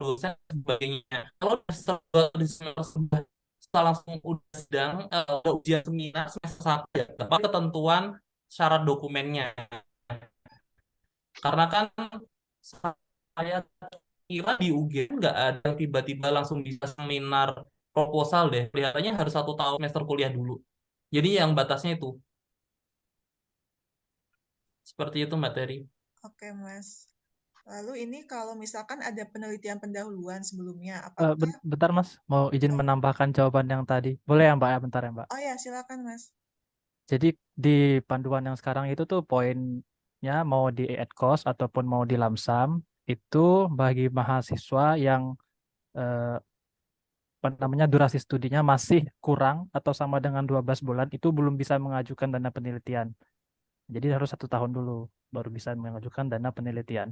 dosen dan sebagainya. Kalau setelah langsung udah sidang, ujian seminar semester 1 ya, tapi ketentuan syarat dokumennya. Karena kan saya kira di UGM nggak ada yang tiba-tiba langsung bisa seminar proposal deh. Kelihatannya harus 1 tahun semester kuliah dulu. Jadi yang batasnya itu. Seperti itu, Mbak Terry. Oke, Mas. Lalu ini kalau misalkan ada penelitian pendahuluan sebelumnya, apakah... Bentar Mas, mau izin menambahkan jawaban yang tadi. Boleh ya Mbak ya, bentar ya Mbak. Oh ya, silakan Mas. Jadi di panduan yang sekarang itu tuh poinnya mau di EdCourse ataupun mau di Lamsam, itu bagi mahasiswa yang apa namanya durasi studinya masih kurang atau sama dengan 12 bulan, itu belum bisa mengajukan dana penelitian. Jadi harus 1 tahun dulu baru bisa mengajukan dana penelitian.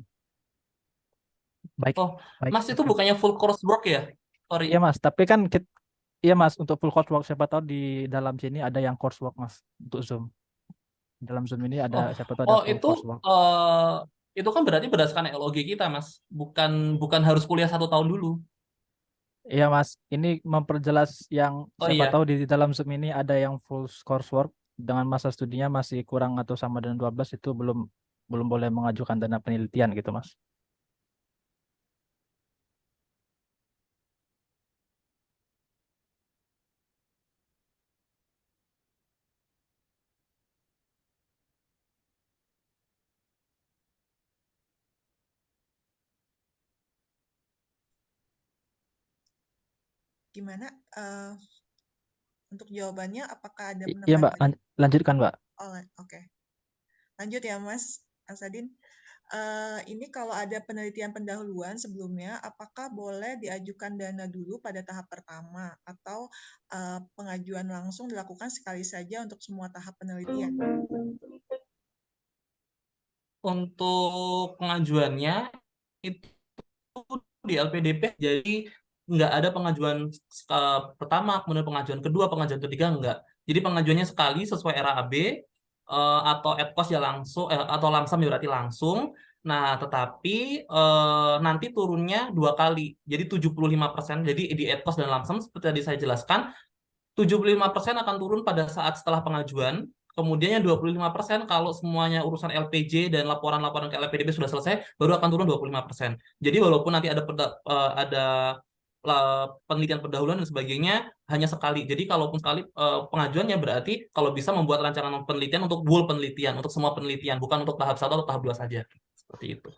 Baik, Oh, baik. Mas itu bukannya full coursework ya? Sorry. Iya Mas, tapi kan iya Mas, untuk full coursework siapa tahu di dalam sini ada yang coursework Mas untuk Zoom. Dalam Zoom ini ada siapa tahu ada full itu coursework. itu kan berarti berdasarkan LOG kita, Mas. Bukan harus kuliah 1 tahun dulu. Iya Mas, ini memperjelas yang Oh siapa iya. tahu di dalam Zoom ini ada yang full coursework dengan masa studinya masih kurang atau sama dengan 12, itu belum boleh mengajukan dana penelitian gitu Mas. Gimana untuk jawabannya? Apakah ada Iya Mbak, penambahan? lanjutkan Mbak. Oh, oke. Lanjut ya Mas Asadin. Ini kalau ada penelitian pendahuluan sebelumnya, apakah boleh diajukan dana dulu pada tahap pertama atau pengajuan langsung dilakukan sekali saja untuk semua tahap penelitian? Untuk pengajuannya itu di LPDP, jadi nggak ada pengajuan pertama, kemudian pengajuan kedua, pengajuan ketiga, enggak. Jadi pengajuannya sekali sesuai RAB, atau EdCourse ya langsung, atau Lamsam ya berarti langsung. Nah, tetapi nanti turunnya 2 kali, jadi 75%. Jadi di EdCourse dan Lamsam seperti tadi saya jelaskan, 75% akan turun pada saat setelah pengajuan. Kemudian 25% kalau semuanya urusan LPJ dan laporan-laporan ke LPDP sudah selesai, baru akan turun 25%. Jadi walaupun nanti ada penelitian pendahuluan dan sebagainya, hanya sekali. Jadi kalaupun sekali pengajuannya, berarti kalau bisa membuat rancangan penelitian untuk full penelitian, untuk semua penelitian, bukan untuk tahap 1 atau tahap 2 saja. Seperti itu.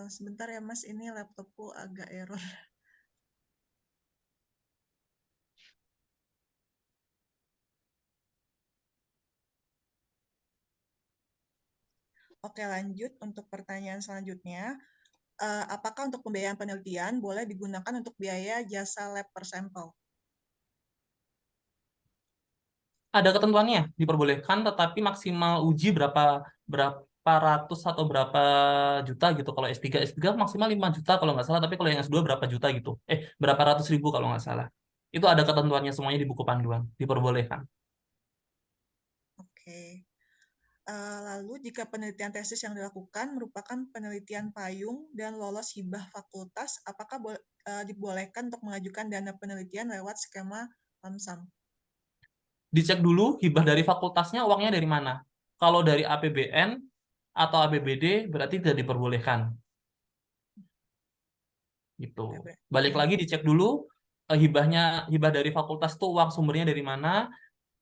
Sebentar ya Mas, ini laptopku agak error. Oke, lanjut untuk pertanyaan selanjutnya. Apakah untuk pembiayaan penelitian boleh digunakan untuk biaya jasa lab per sampel? Ada ketentuannya, diperbolehkan, tetapi maksimal uji berapa ratus atau berapa juta gitu. Kalau S3 maksimal 5 juta kalau nggak salah, tapi kalau yang S2 berapa juta gitu. Berapa ratus ribu kalau nggak salah. Itu ada ketentuannya semuanya di buku panduan, diperbolehkan. Oke. Lalu jika penelitian tesis yang dilakukan merupakan penelitian payung dan lolos hibah fakultas, apakah dibolehkan untuk mengajukan dana penelitian lewat skema Lamsam? Dicek dulu hibah dari fakultasnya uangnya dari mana. Kalau dari APBN atau APBD berarti tidak diperbolehkan. Gitu. Balik lagi dicek dulu hibah dari fakultas itu uang sumbernya dari mana.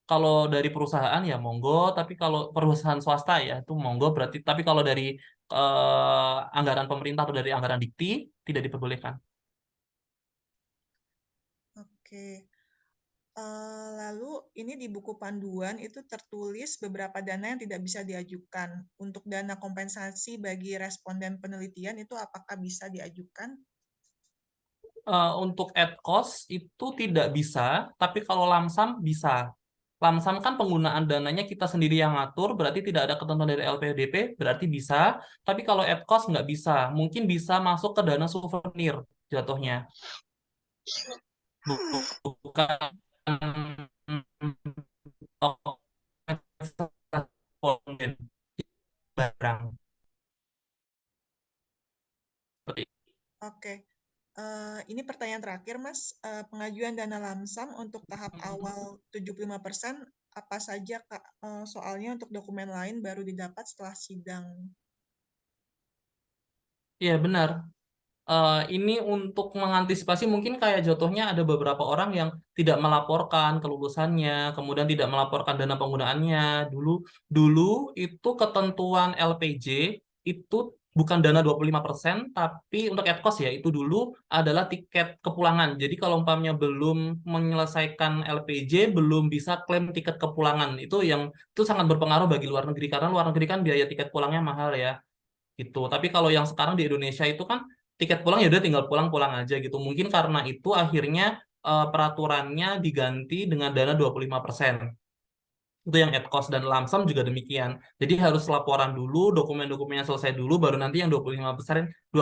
Kalau dari perusahaan ya monggo, tapi kalau perusahaan swasta ya itu monggo berarti. Tapi kalau dari anggaran pemerintah atau dari anggaran dikti tidak diperbolehkan. Oke. Lalu ini di buku panduan itu tertulis beberapa dana yang tidak bisa diajukan. Untuk dana kompensasi bagi responden penelitian itu apakah bisa diajukan? Untuk ad cost itu tidak bisa, tapi kalau lamsam bisa. Lamsam kan penggunaan dananya kita sendiri yang ngatur, berarti tidak ada ketentuan dari LPDP, berarti bisa. Tapi kalau ad cost nggak bisa. Mungkin bisa masuk ke dana souvenir jatuhnya. Bukan barang. Seperti Oke. Ini pertanyaan terakhir, Mas. Pengajuan dana lamsam untuk tahap awal 75%, apa saja, Kak? Soalnya untuk dokumen lain baru didapat setelah sidang. Iya, benar. Ini untuk mengantisipasi mungkin kayak jatuhnya ada beberapa orang yang tidak melaporkan kelulusannya, kemudian tidak melaporkan dana penggunaannya. Dulu itu ketentuan LPJ itu bukan dana 25%, tapi untuk ad cost ya, itu dulu adalah tiket kepulangan. Jadi kalau umpamanya belum menyelesaikan LPJ, belum bisa klaim tiket kepulangan. Itu sangat berpengaruh bagi luar negeri, karena luar negeri kan biaya tiket pulangnya mahal ya gitu. Tapi kalau yang sekarang di Indonesia itu kan tiket pulang ya udah tinggal pulang-pulang aja gitu. Mungkin karena itu akhirnya peraturannya diganti dengan dana 25%. Itu yang ad cost, dan lamsam juga demikian. Jadi harus laporan dulu, dokumen-dokumennya selesai dulu, baru nanti yang 25%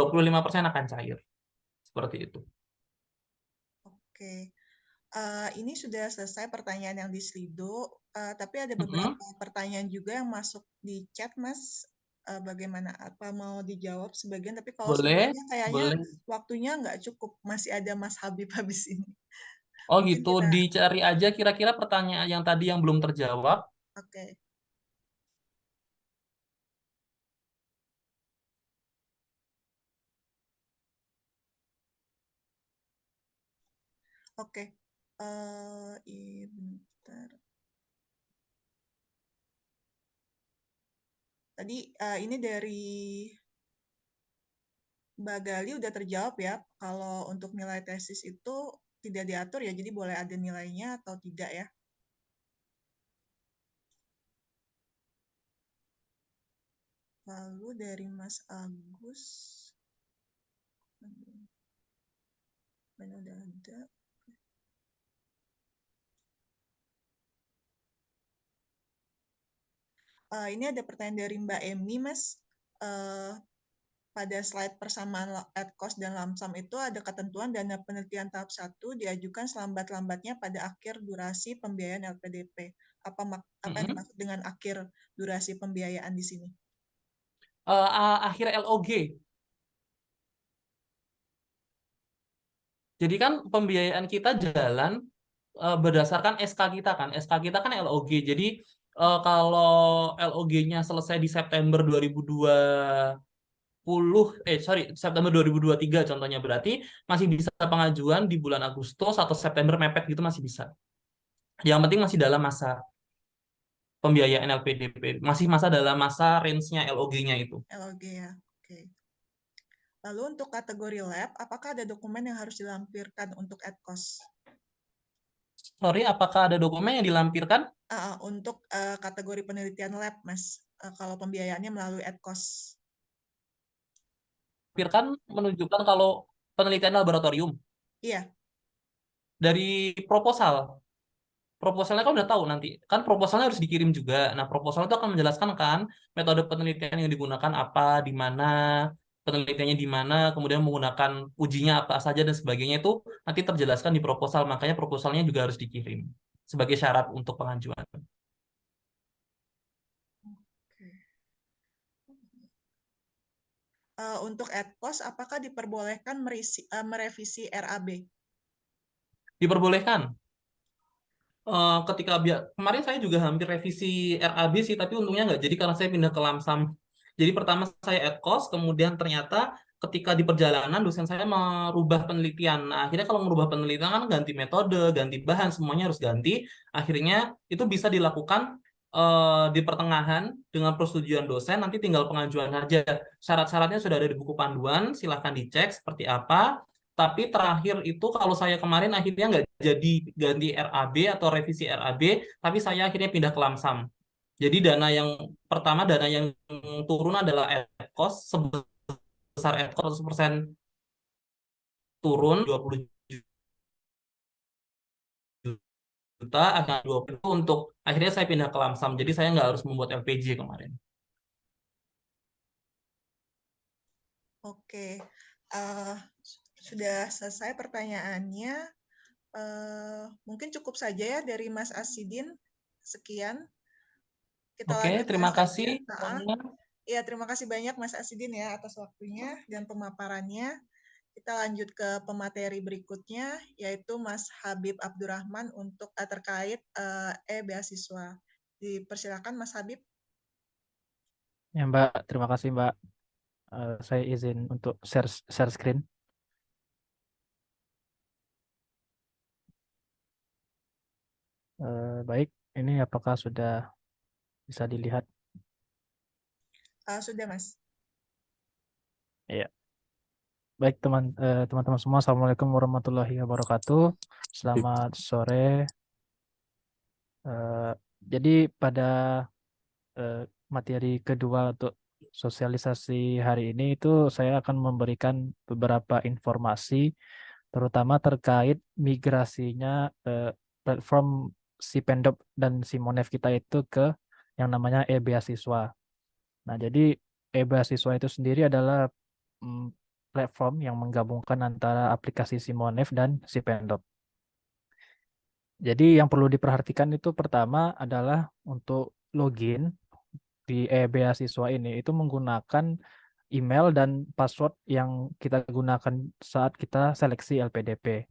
akan cair. Seperti itu. Oke. Ini sudah selesai pertanyaan yang di Slido, tapi ada beberapa pertanyaan juga yang masuk di chat, Mas. Bagaimana? Apa mau dijawab sebagian? Tapi kalau Boleh, semuanya kayaknya boleh. waktunya nggak cukup. Masih ada Mas Habib habis ini. Oh Mungkin gitu, kita, dicari aja kira-kira pertanyaan yang tadi yang belum terjawab. oke. Oke. Bentar. Tadi ini dari Mbak Gali udah terjawab ya. Kalau untuk nilai tesis itu tidak diatur ya, jadi boleh ada nilainya atau tidak ya. Lalu dari Mas Agus, mana udah ada. Ini ada pertanyaan dari Mbak Emi, Mas. Pada slide persamaan ad cost dan lamsam itu ada ketentuan dana penelitian tahap 1 diajukan selambat-lambatnya pada akhir durasi pembiayaan LPDP. Apa yang dimaksud dengan akhir durasi pembiayaan di sini? Akhir LOG. Jadi kan pembiayaan kita jalan berdasarkan SK kita kan. SK kita kan LOG. Jadi kalau LOG-nya selesai di September 2020, September 2023 contohnya, berarti masih bisa pengajuan di bulan Agustus atau September mepet gitu masih bisa. Yang penting masih dalam masa pembiayaan LPDP. Masih dalam masa range-nya LOG-nya itu. LOG ya, oke. Lalu untuk kategori lab, apakah ada dokumen yang harus dilampirkan untuk ad cost? Sorry, apakah ada dokumen yang dilampirkan? Untuk kategori penelitian lab, Mas, kalau pembiayaannya melalui ad cost. Lampirkan menunjukkan kalau penelitian laboratorium. Iya. Dari proposal. Proposalnya kan udah tahu nanti. Kan proposalnya harus dikirim juga. Nah, proposal itu akan menjelaskan kan metode penelitian yang digunakan apa, di mana, penelitiannya di mana, kemudian menggunakan ujinya apa saja dan sebagainya, itu nanti terjelaskan di proposal. Makanya proposalnya juga harus dikirim sebagai syarat untuk pengajuan. Untuk ad cost, apakah diperbolehkan merevisi RAB? Diperbolehkan. ketika kemarin saya juga hampir revisi RAB sih, tapi untungnya nggak jadi karena saya pindah ke Lamsam. Jadi pertama saya add cost, kemudian ternyata ketika di perjalanan dosen saya merubah penelitian. Nah, akhirnya kalau merubah penelitian kan ganti metode, ganti bahan, semuanya harus ganti. Akhirnya itu bisa dilakukan di pertengahan dengan persetujuan dosen, nanti tinggal pengajuan saja. Syarat-syaratnya sudah ada di buku panduan, silahkan dicek seperti apa. Tapi terakhir itu kalau saya kemarin akhirnya nggak jadi ganti RAB atau revisi RAB, tapi saya akhirnya pindah ke Lamsam. Jadi dana yang turun adalah ad cost, sebesar ad cost 100% turun 20 juta, akan 20 itu untuk akhirnya saya pindah ke Lamsam. Jadi saya nggak harus membuat LPJ kemarin. Oke, eh, sudah selesai pertanyaannya. Mungkin cukup saja ya dari Mas Asidin. Sekian. Kita Oke, lanjutkan terima saja. kasih semuanya. Ya, terima kasih banyak Mas Asidin ya atas waktunya dan pemaparannya. Kita lanjut ke pemateri berikutnya, yaitu Mas Habib Abdurrahman untuk terkait beasiswa. Dipersilakan Mas Habib. Ya Mbak, terima kasih Mbak. Saya izin untuk share screen. Baik, ini apakah sudah bisa dilihat? Sudah Mas. Iya. Baik teman-teman semua, Assalamualaikum warahmatullahi wabarakatuh. Selamat sore. Jadi pada materi kedua untuk sosialisasi hari ini itu saya akan memberikan beberapa informasi, terutama terkait migrasinya platform Sipendop dan Simonef kita itu ke yang namanya e-beasiswa. Nah, jadi e-beasiswa itu sendiri adalah platform yang menggabungkan antara aplikasi Simonef dan Sipendop. Jadi yang perlu diperhatikan itu pertama adalah untuk login di e-beasiswa ini itu menggunakan email dan password yang kita gunakan saat kita seleksi LPDP.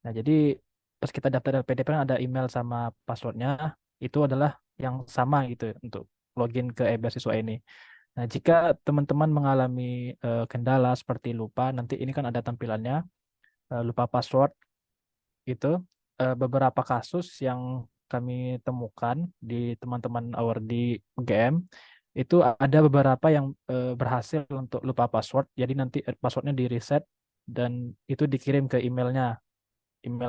Nah, jadi pas kita daftar LPDP kan ada email sama passwordnya, itu adalah yang sama gitu untuk login ke e-beasiswa ini. Nah, jika teman-teman mengalami kendala seperti lupa, nanti ini kan ada tampilannya, lupa password itu, beberapa kasus yang kami temukan di teman-teman our di UGM, itu ada beberapa yang berhasil untuk lupa password, jadi nanti passwordnya di reset dan itu dikirim ke email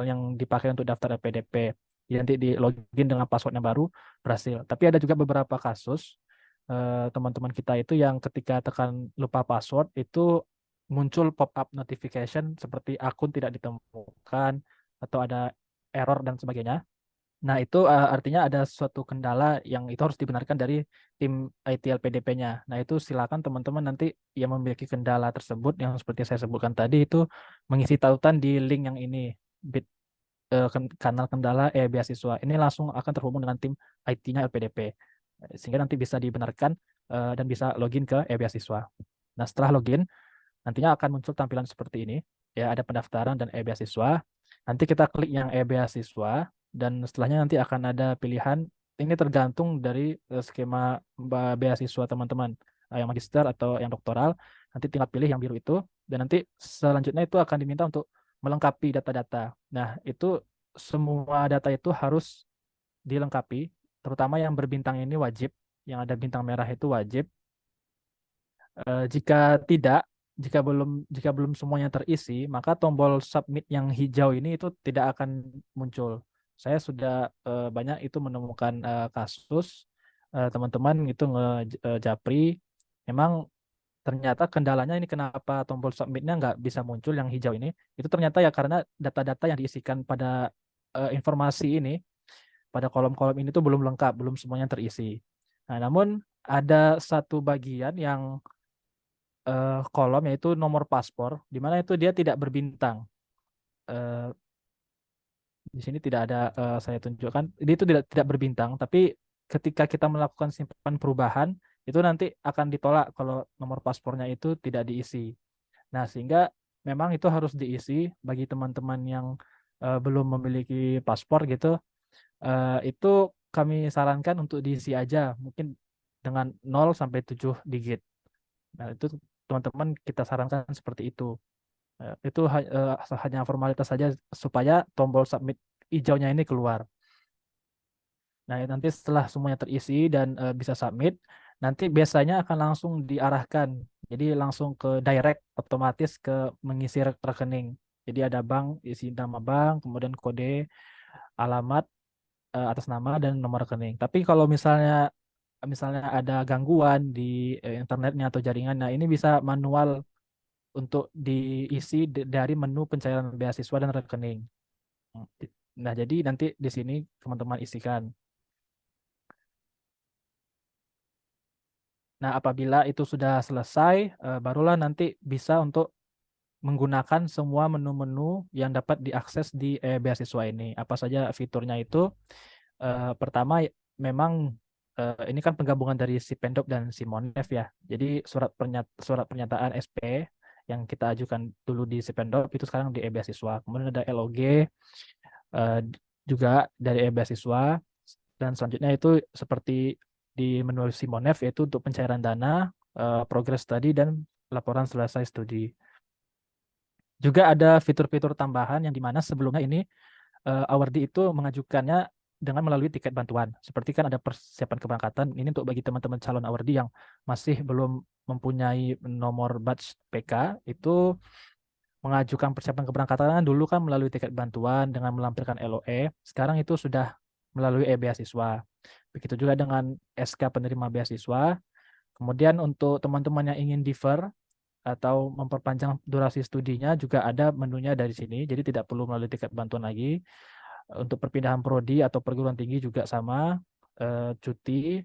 yang dipakai untuk daftar LPDP. Jadi nanti di login dengan passwordnya baru berhasil. Tapi ada juga beberapa kasus teman-teman kita itu yang ketika tekan lupa password itu muncul pop-up notification seperti akun tidak ditemukan atau ada error dan sebagainya. Nah, itu artinya ada suatu kendala yang itu harus dibenarkan dari tim IT LPDP-nya. Nah, itu silakan teman-teman nanti yang memiliki kendala tersebut yang seperti saya sebutkan tadi itu mengisi tautan di link yang ini, kanal kendala beasiswa. Ini langsung akan terhubung dengan tim IT-nya LPDP. Sehingga nanti bisa dibenarkan dan bisa login ke beasiswa. Nah, setelah login, nantinya akan muncul tampilan seperti ini. Ya, ada pendaftaran dan beasiswa. Nanti kita klik yang beasiswa dan setelahnya nanti akan ada pilihan. Ini tergantung dari skema beasiswa teman-teman, yang magister atau yang doktoral. Nanti tinggal pilih yang biru itu dan nanti selanjutnya itu akan diminta untuk melengkapi data-data. Nah, itu semua data itu harus dilengkapi, terutama yang berbintang ini wajib, yang ada bintang merah itu wajib. Jika tidak, jika belum semuanya terisi, maka tombol submit yang hijau ini itu tidak akan muncul. Saya sudah banyak itu menemukan kasus teman-teman itu ngejapri, memang ternyata kendalanya ini kenapa tombol submitnya nggak bisa muncul yang hijau ini, itu ternyata ya karena data-data yang diisikan pada informasi ini, pada kolom-kolom ini tuh belum lengkap, belum semuanya terisi. Nah, namun ada satu bagian yang kolom yaitu nomor paspor, di mana itu dia tidak berbintang. Di sini tidak ada saya tunjukkan, dia itu tidak berbintang, tapi ketika kita melakukan simpan perubahan, itu nanti akan ditolak kalau nomor paspornya itu tidak diisi. Nah, sehingga memang itu harus diisi bagi teman-teman yang belum memiliki paspor gitu. itu kami sarankan untuk diisi aja, mungkin dengan 0 sampai 7 digit. Nah, itu teman-teman kita sarankan seperti itu. Itu hanya formalitas saja supaya tombol submit hijaunya ini keluar. Nah, nanti setelah semuanya terisi dan bisa submit, nanti biasanya akan langsung diarahkan. Jadi langsung ke direct, otomatis ke mengisi rekening. Jadi ada bank, isi nama bank, kemudian kode, alamat, atas nama dan nomor rekening. Tapi kalau misalnya ada gangguan di internetnya atau jaringan, nah ini bisa manual untuk diisi dari menu pencairan beasiswa dan rekening. Nah, jadi nanti di sini teman-teman isikan. Nah, apabila itu sudah selesai, barulah nanti bisa untuk menggunakan semua menu-menu yang dapat diakses di beasiswa ini. Apa saja fiturnya itu? Pertama, memang ini kan penggabungan dari si Pendop dan si Monef ya. Jadi surat pernyataan SP yang kita ajukan dulu di si Pendop itu sekarang di beasiswa. Kemudian ada LOG juga dari beasiswa. Dan selanjutnya itu seperti di menu si Monef, yaitu untuk pencairan dana, progress study, dan laporan selesai studi. Juga ada fitur-fitur tambahan yang dimana sebelumnya ini Awardi itu mengajukannya dengan melalui tiket bantuan. Seperti kan ada persiapan keberangkatan, ini untuk bagi teman-teman calon Awardi yang masih belum mempunyai nomor batch PK, itu mengajukan persiapan keberangkatan dulu kan melalui tiket bantuan dengan melampirkan LOE. Sekarang itu sudah melalui beasiswa. Begitu juga dengan SK penerima beasiswa. Kemudian untuk teman-teman yang ingin defer atau memperpanjang durasi studinya juga ada menunya dari sini. Jadi tidak perlu melalui tiket bantuan lagi. Untuk perpindahan prodi atau perguruan tinggi juga sama, cuti,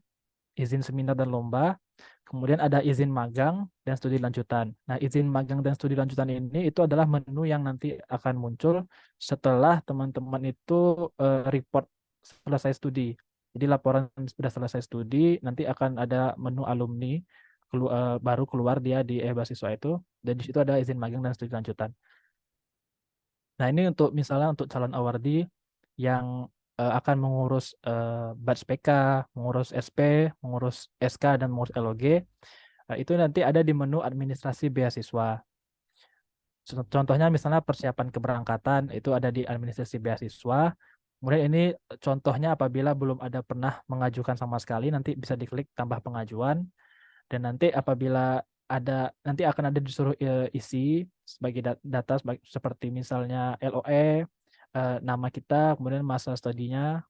izin seminar dan lomba. Kemudian ada izin magang dan studi lanjutan. Nah, izin magang dan studi lanjutan ini itu adalah menu yang nanti akan muncul setelah teman-teman itu report selesai studi. Jadi laporan sudah selesai studi, nanti akan ada menu alumni baru keluar dia di beasiswa itu, dan di situ ada izin magang dan studi lanjutan. Nah, ini untuk misalnya untuk calon awardi yang akan mengurus batch PK, mengurus SP, mengurus SK, dan mengurus LOG, itu nanti ada di menu administrasi beasiswa. Contohnya misalnya persiapan keberangkatan itu ada di administrasi beasiswa. Kemudian ini contohnya apabila belum ada pernah mengajukan sama sekali, nanti bisa diklik tambah pengajuan. Dan nanti apabila nanti akan ada disuruh isi sebagai data seperti misalnya LOE, nama kita, kemudian masa studinya,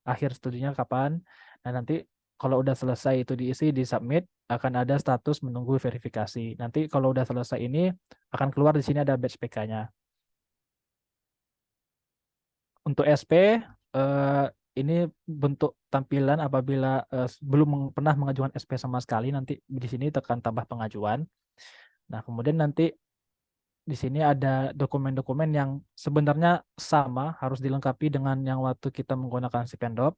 akhir studinya kapan. Nah, nanti kalau udah selesai itu diisi, disubmit, akan ada status menunggu verifikasi. Nanti kalau udah selesai ini akan keluar di sini ada batch PK-nya. Untuk SP, ini bentuk tampilan apabila belum pernah mengajukan SP sama sekali, nanti di sini tekan tambah pengajuan. Nah, kemudian nanti di sini ada dokumen-dokumen yang sebenarnya sama, harus dilengkapi dengan yang waktu kita menggunakan si Pendop.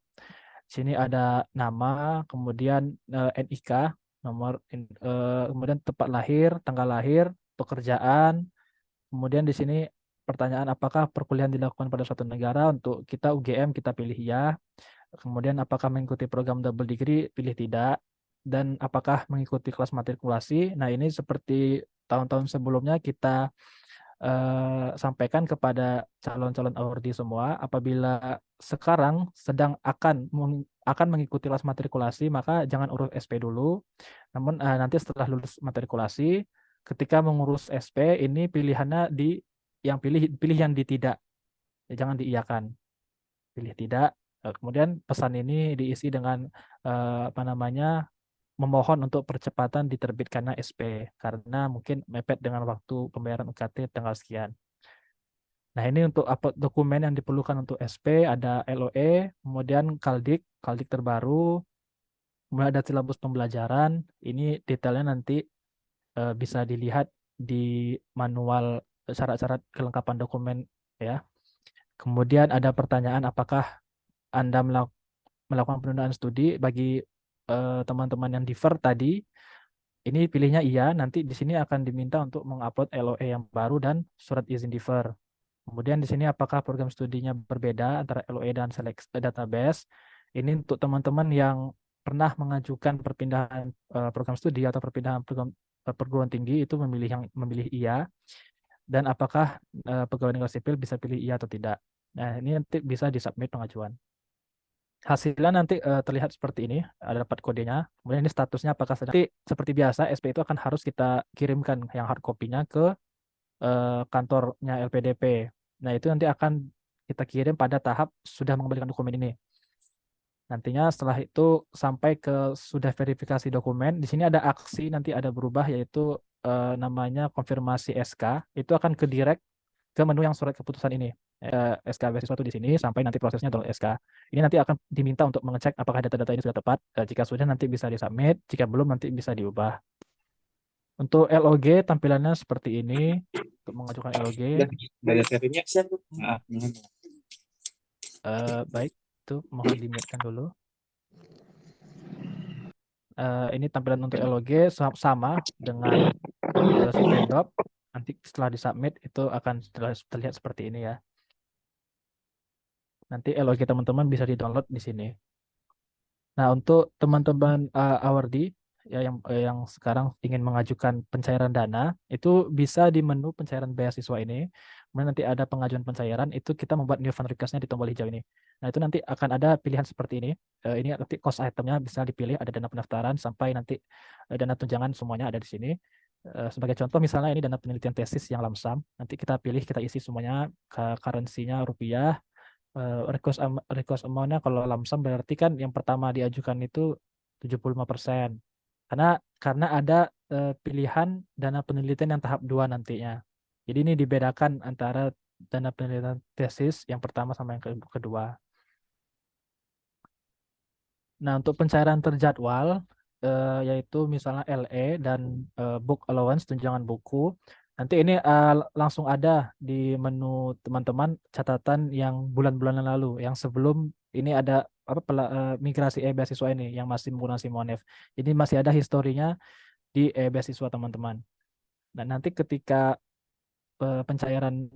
Di sini ada nama, kemudian NIK, kemudian tempat lahir, tanggal lahir, pekerjaan, kemudian di sini pertanyaan apakah perkuliahan dilakukan pada suatu negara. Untuk kita UGM kita pilih ya. Kemudian apakah mengikuti program double degree, pilih tidak. Dan apakah mengikuti kelas matrikulasi. Nah, ini seperti tahun-tahun sebelumnya kita sampaikan kepada calon-calon awardi semua, apabila sekarang sedang akan mengikuti kelas matrikulasi, maka jangan urus SP dulu. Namun nanti setelah lulus matrikulasi, ketika mengurus SP ini pilihannya pilih yang di tidak, ya, jangan diiyakan, pilih tidak. Kemudian pesan ini diisi dengan apa namanya, memohon untuk percepatan diterbitkannya SP karena mungkin mepet dengan waktu pembayaran UKT tanggal sekian. Nah, ini untuk upload dokumen yang diperlukan untuk SP ada LOE, kemudian Kaldik terbaru, kemudian ada silabus pembelajaran. Ini detailnya nanti bisa dilihat di manual syarat-syarat kelengkapan dokumen ya. Kemudian ada pertanyaan apakah Anda melakukan penundaan studi bagi teman-teman yang defer tadi. Ini pilihnya iya, nanti di sini akan diminta untuk mengupload LOE yang baru dan surat izin defer. Kemudian di sini apakah program studinya berbeda antara LOE dan database. Ini untuk teman-teman yang pernah mengajukan perpindahan program studi atau perpindahan program perguruan tinggi itu memilih iya, dan apakah pegawai negeri sipil bisa pilih iya atau tidak. Nah, ini nanti bisa disubmit pengajuan. Hasilnya nanti terlihat seperti ini, ada dapat kodenya. Kemudian ini statusnya apakah sedang. Nanti seperti biasa SP itu akan harus kita kirimkan yang hard copy-nya ke kantornya LPDP. Nah, itu nanti akan kita kirim pada tahap sudah mengembalikan dokumen ini. Nantinya setelah itu sampai ke sudah verifikasi dokumen, di sini ada aksi nanti ada berubah, yaitu namanya konfirmasi SK. Itu akan ke direct ke menu yang surat keputusan ini. SK beasiswa itu di sini sampai nanti prosesnya download SK. Ini nanti akan diminta untuk mengecek apakah data-data ini sudah tepat. Jika sudah nanti bisa disubmit, jika belum nanti bisa diubah. Untuk LOG tampilannya seperti ini. Untuk mengajukan LOG. Baik, itu mohon di-mute-kan dulu. Ini tampilan untuk LOG sama dengan si Pendop. Nanti setelah disubmit itu akan terlihat seperti ini ya. Nanti LOG teman-teman bisa di-download di sini. Nah, untuk teman-teman awardee ya yang sekarang ingin mengajukan pencairan dana, itu bisa di menu pencairan beasiswa ini. Kemudian nanti ada pengajuan pencairan, itu kita membuat new fund request-nya di tombol hijau ini. Nah, itu nanti akan ada pilihan seperti ini. Ini nanti cost item-nya bisa dipilih, ada dana pendaftaran sampai nanti dana tunjangan semuanya ada di sini. Sebagai contoh misalnya ini dana penelitian tesis yang lamsam, nanti kita pilih, kita isi semuanya, currency-nya rupiah. Request amount-nya kalau lamsam berarti kan yang pertama diajukan itu 75%. Karena ada pilihan dana penelitian yang tahap 2 nantinya. Jadi ini dibedakan antara dana penelitian tesis yang pertama sama yang kedua. Nah, untuk pencairan terjadwal yaitu misalnya LE dan book allowance tunjangan buku. Nanti ini langsung ada di menu teman-teman catatan yang bulan-bulan yang lalu, yang sebelum ini ada migrasi beasiswa ini yang masih menggunakan Simonef. Jadi masih ada historinya di beasiswa teman-teman. Nah, nanti ketika pencairan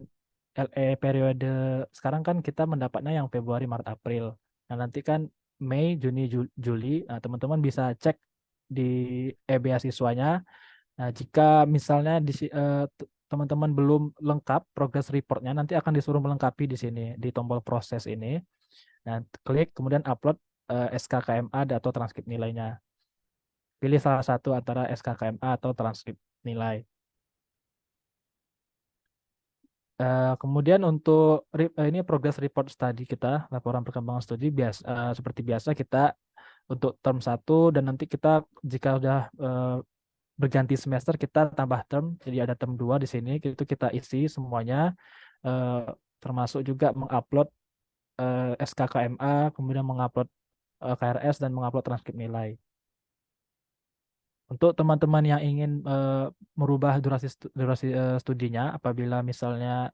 LE periode sekarang kan kita mendapatnya yang Februari, Maret, April. Nah, nanti kan Mei, Juni, Juli, teman-teman bisa cek di beasiswanya. Nah, jika misalnya teman-teman belum lengkap progress reportnya, nanti akan disuruh melengkapi di sini, di tombol proses ini. Nah, klik kemudian upload SKKMA atau transkrip nilainya. Pilih salah satu antara SKKMA atau transkrip nilai. Kemudian untuk ini progress report study kita, laporan perkembangan studi seperti biasa kita untuk term 1 dan nanti kita jika sudah berganti semester kita tambah term, jadi ada term 2 di sini, itu kita isi semuanya, termasuk juga mengupload SKKMA, kemudian mengupload KRS dan mengupload transkrip nilai. Untuk teman-teman yang ingin merubah durasi studinya, apabila misalnya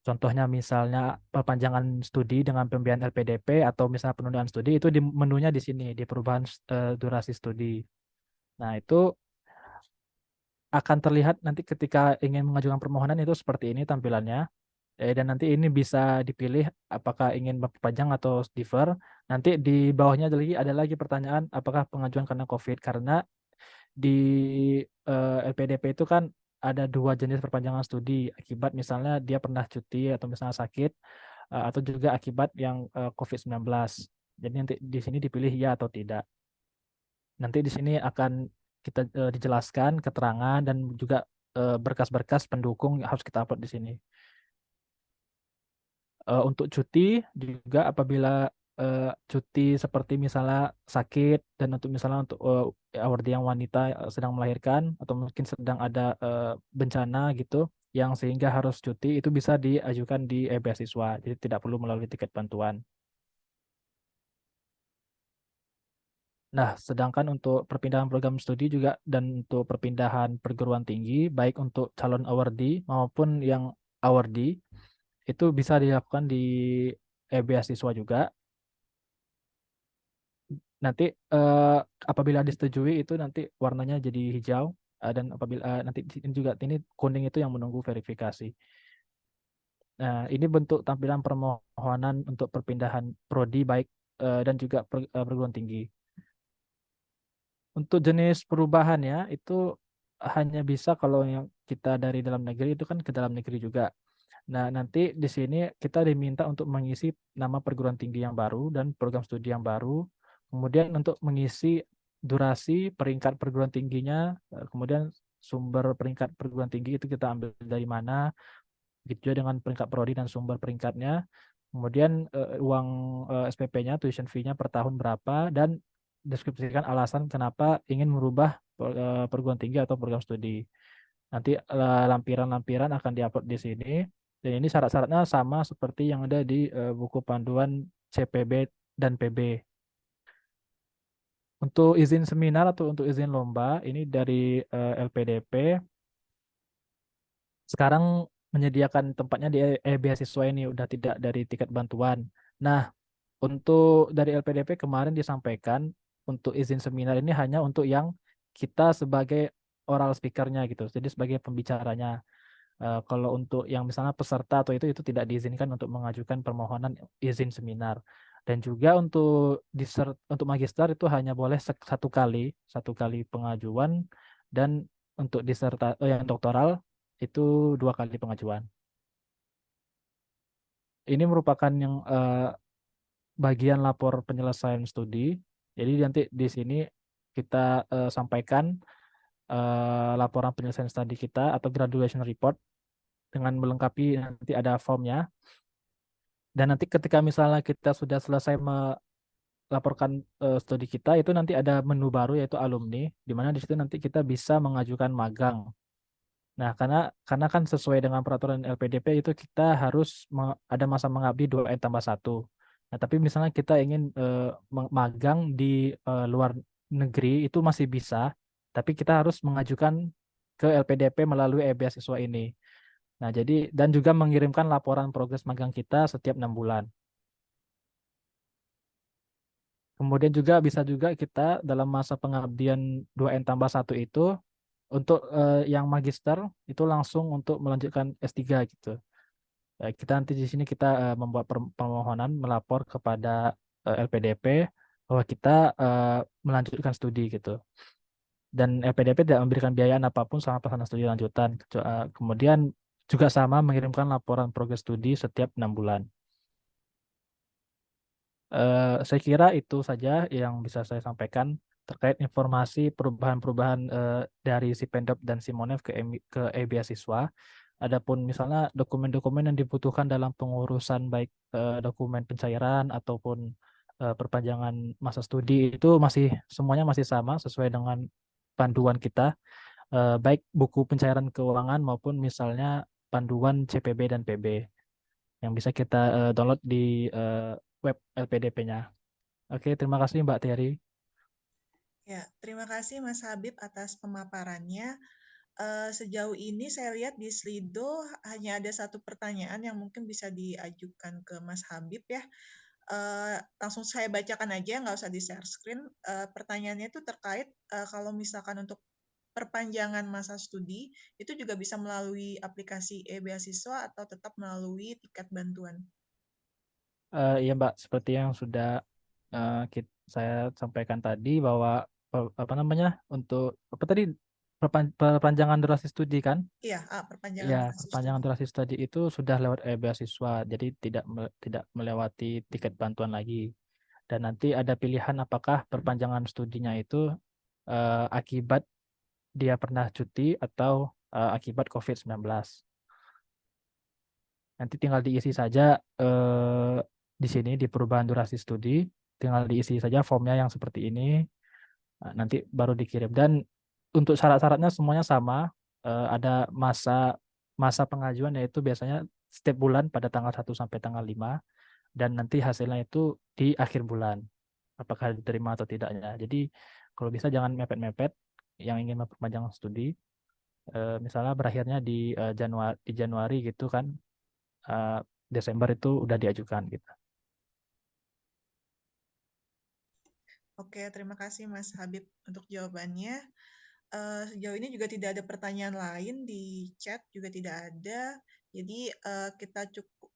contohnya misalnya perpanjangan studi dengan pembiayaan LPDP atau misalnya penundaan studi, itu di menunya di sini di perubahan durasi studi. Nah, itu akan terlihat nanti ketika ingin mengajukan permohonan itu seperti ini tampilannya. Dan nanti ini bisa dipilih apakah ingin perpanjang atau defer. Nanti di bawahnya ada lagi pertanyaan apakah pengajuan karena COVID, karena di LPDP itu kan ada 2 jenis perpanjangan studi, akibat misalnya dia pernah cuti atau misalnya sakit, atau juga akibat yang COVID-19. Jadi nanti di sini dipilih ya atau tidak. Nanti di sini akan kita dijelaskan keterangan dan juga berkas-berkas pendukung yang harus kita upload di sini. Untuk cuti juga apabila cuti seperti misalnya sakit dan untuk misalnya untuk awardee yang wanita sedang melahirkan atau mungkin sedang ada bencana gitu yang sehingga harus cuti, itu bisa diajukan di beasiswa, jadi tidak perlu melalui tiket bantuan. Nah, sedangkan untuk perpindahan program studi juga dan untuk perpindahan perguruan tinggi, baik untuk calon awardee maupun yang awardee, itu bisa dilakukan di beasiswa juga. Nanti apabila disetujui itu nanti warnanya jadi hijau, dan apabila nanti ini juga ini kuning itu yang menunggu verifikasi. Nah, ini bentuk tampilan permohonan untuk perpindahan prodi baik dan juga perguruan tinggi. Untuk jenis perubahannya itu hanya bisa kalau yang kita dari dalam negeri itu kan ke dalam negeri juga. Nah, nanti di sini kita diminta untuk mengisi nama perguruan tinggi yang baru dan program studi yang baru. Kemudian untuk mengisi durasi peringkat perguruan tingginya, kemudian sumber peringkat perguruan tinggi itu kita ambil dari mana, gitu juga dengan peringkat prodi dan sumber peringkatnya. Kemudian uang SPP-nya, tuition fee-nya per tahun berapa, dan deskripsikan alasan kenapa ingin merubah perguruan tinggi atau program studi. Nanti lampiran-lampiran akan diupload di sini. Dan ini syarat-syaratnya sama seperti yang ada di buku panduan CPB dan PB. Untuk izin seminar atau untuk izin lomba, ini dari LPDP. Sekarang menyediakan tempatnya di beasiswa ini, udah tidak dari tiket bantuan. Nah, untuk dari LPDP kemarin disampaikan untuk izin seminar ini hanya untuk yang kita sebagai oral speaker-nya gitu, jadi sebagai pembicaranya. Kalau untuk yang misalnya peserta atau itu tidak diizinkan untuk mengajukan permohonan izin seminar. Dan juga untuk untuk magister itu hanya boleh satu kali pengajuan, dan untuk yang doktoral itu 2 kali pengajuan. Ini merupakan yang bagian lapor penyelesaian studi. Jadi nanti di sini kita sampaikan laporan penyelesaian studi kita atau graduation report dengan melengkapi, nanti ada formnya. Dan nanti ketika misalnya kita sudah selesai melaporkan studi kita, itu nanti ada menu baru yaitu alumni, di mana di situ nanti kita bisa mengajukan magang. Nah, karena kan sesuai dengan peraturan LPDP itu kita harus ada masa mengabdi 2N+1. Nah, tapi misalnya kita ingin magang di luar negeri itu masih bisa, tapi kita harus mengajukan ke LPDP melalui beasiswa ini. Nah, jadi dan juga mengirimkan laporan progres magang kita setiap 6 bulan. Kemudian juga bisa juga kita dalam masa pengabdian 2N+1 itu untuk yang magister itu langsung untuk melanjutkan S3 gitu. Kita nanti di sini kita membuat permohonan melapor kepada LPDP bahwa kita melanjutkan studi gitu. Dan LPDP tidak memberikan biayaan apapun selama pelaksanaan studi lanjutan. Kemudian juga sama mengirimkan laporan progres studi setiap 6 bulan. Saya kira itu saja yang bisa saya sampaikan terkait informasi perubahan-perubahan dari Sipendop dan Simonef ke beasiswa. Adapun misalnya dokumen-dokumen yang dibutuhkan dalam pengurusan baik dokumen pencairan ataupun perpanjangan masa studi itu semuanya masih sama sesuai dengan panduan kita, baik buku pencairan keuangan maupun misalnya panduan CPB dan PB yang bisa kita download di web LPDP-nya. Oke, terima kasih Mbak Terry. Ya, terima kasih Mas Habib atas pemaparannya. Sejauh ini saya lihat di Slido hanya ada satu pertanyaan yang mungkin bisa diajukan ke Mas Habib ya. Langsung saya bacakan aja, nggak usah di-share screen. Pertanyaannya itu terkait kalau misalkan untuk perpanjangan masa studi, itu juga bisa melalui aplikasi e-beasiswa atau tetap melalui tiket bantuan? Iya Mbak, seperti yang sudah saya sampaikan tadi bahwa apa namanya untuk apa tadi perpanjangan durasi studi kan? Iya, perpanjangan Ya, durasi perpanjangan studi. durasi studi itu sudah lewat beasiswa, jadi tidak melewati tiket bantuan lagi. Dan nanti ada pilihan apakah perpanjangan studinya itu akibat dia pernah cuti atau akibat COVID-19. Nanti tinggal diisi saja di sini di perubahan durasi studi, tinggal diisi saja formnya yang seperti ini, nanti baru dikirim. Dan untuk syarat-syaratnya semuanya sama, ada masa pengajuan yaitu biasanya setiap bulan pada tanggal 1 sampai tanggal 5, dan nanti hasilnya itu di akhir bulan, apakah diterima atau tidaknya. Jadi kalau bisa jangan mepet-mepet yang ingin memperpanjang studi, misalnya berakhirnya di Januari gitu kan, Desember itu udah diajukan gitu. Oke, terima kasih Mas Habib untuk jawabannya. Sejauh ini juga tidak ada pertanyaan lain di chat, juga tidak ada. Jadi kita cukup.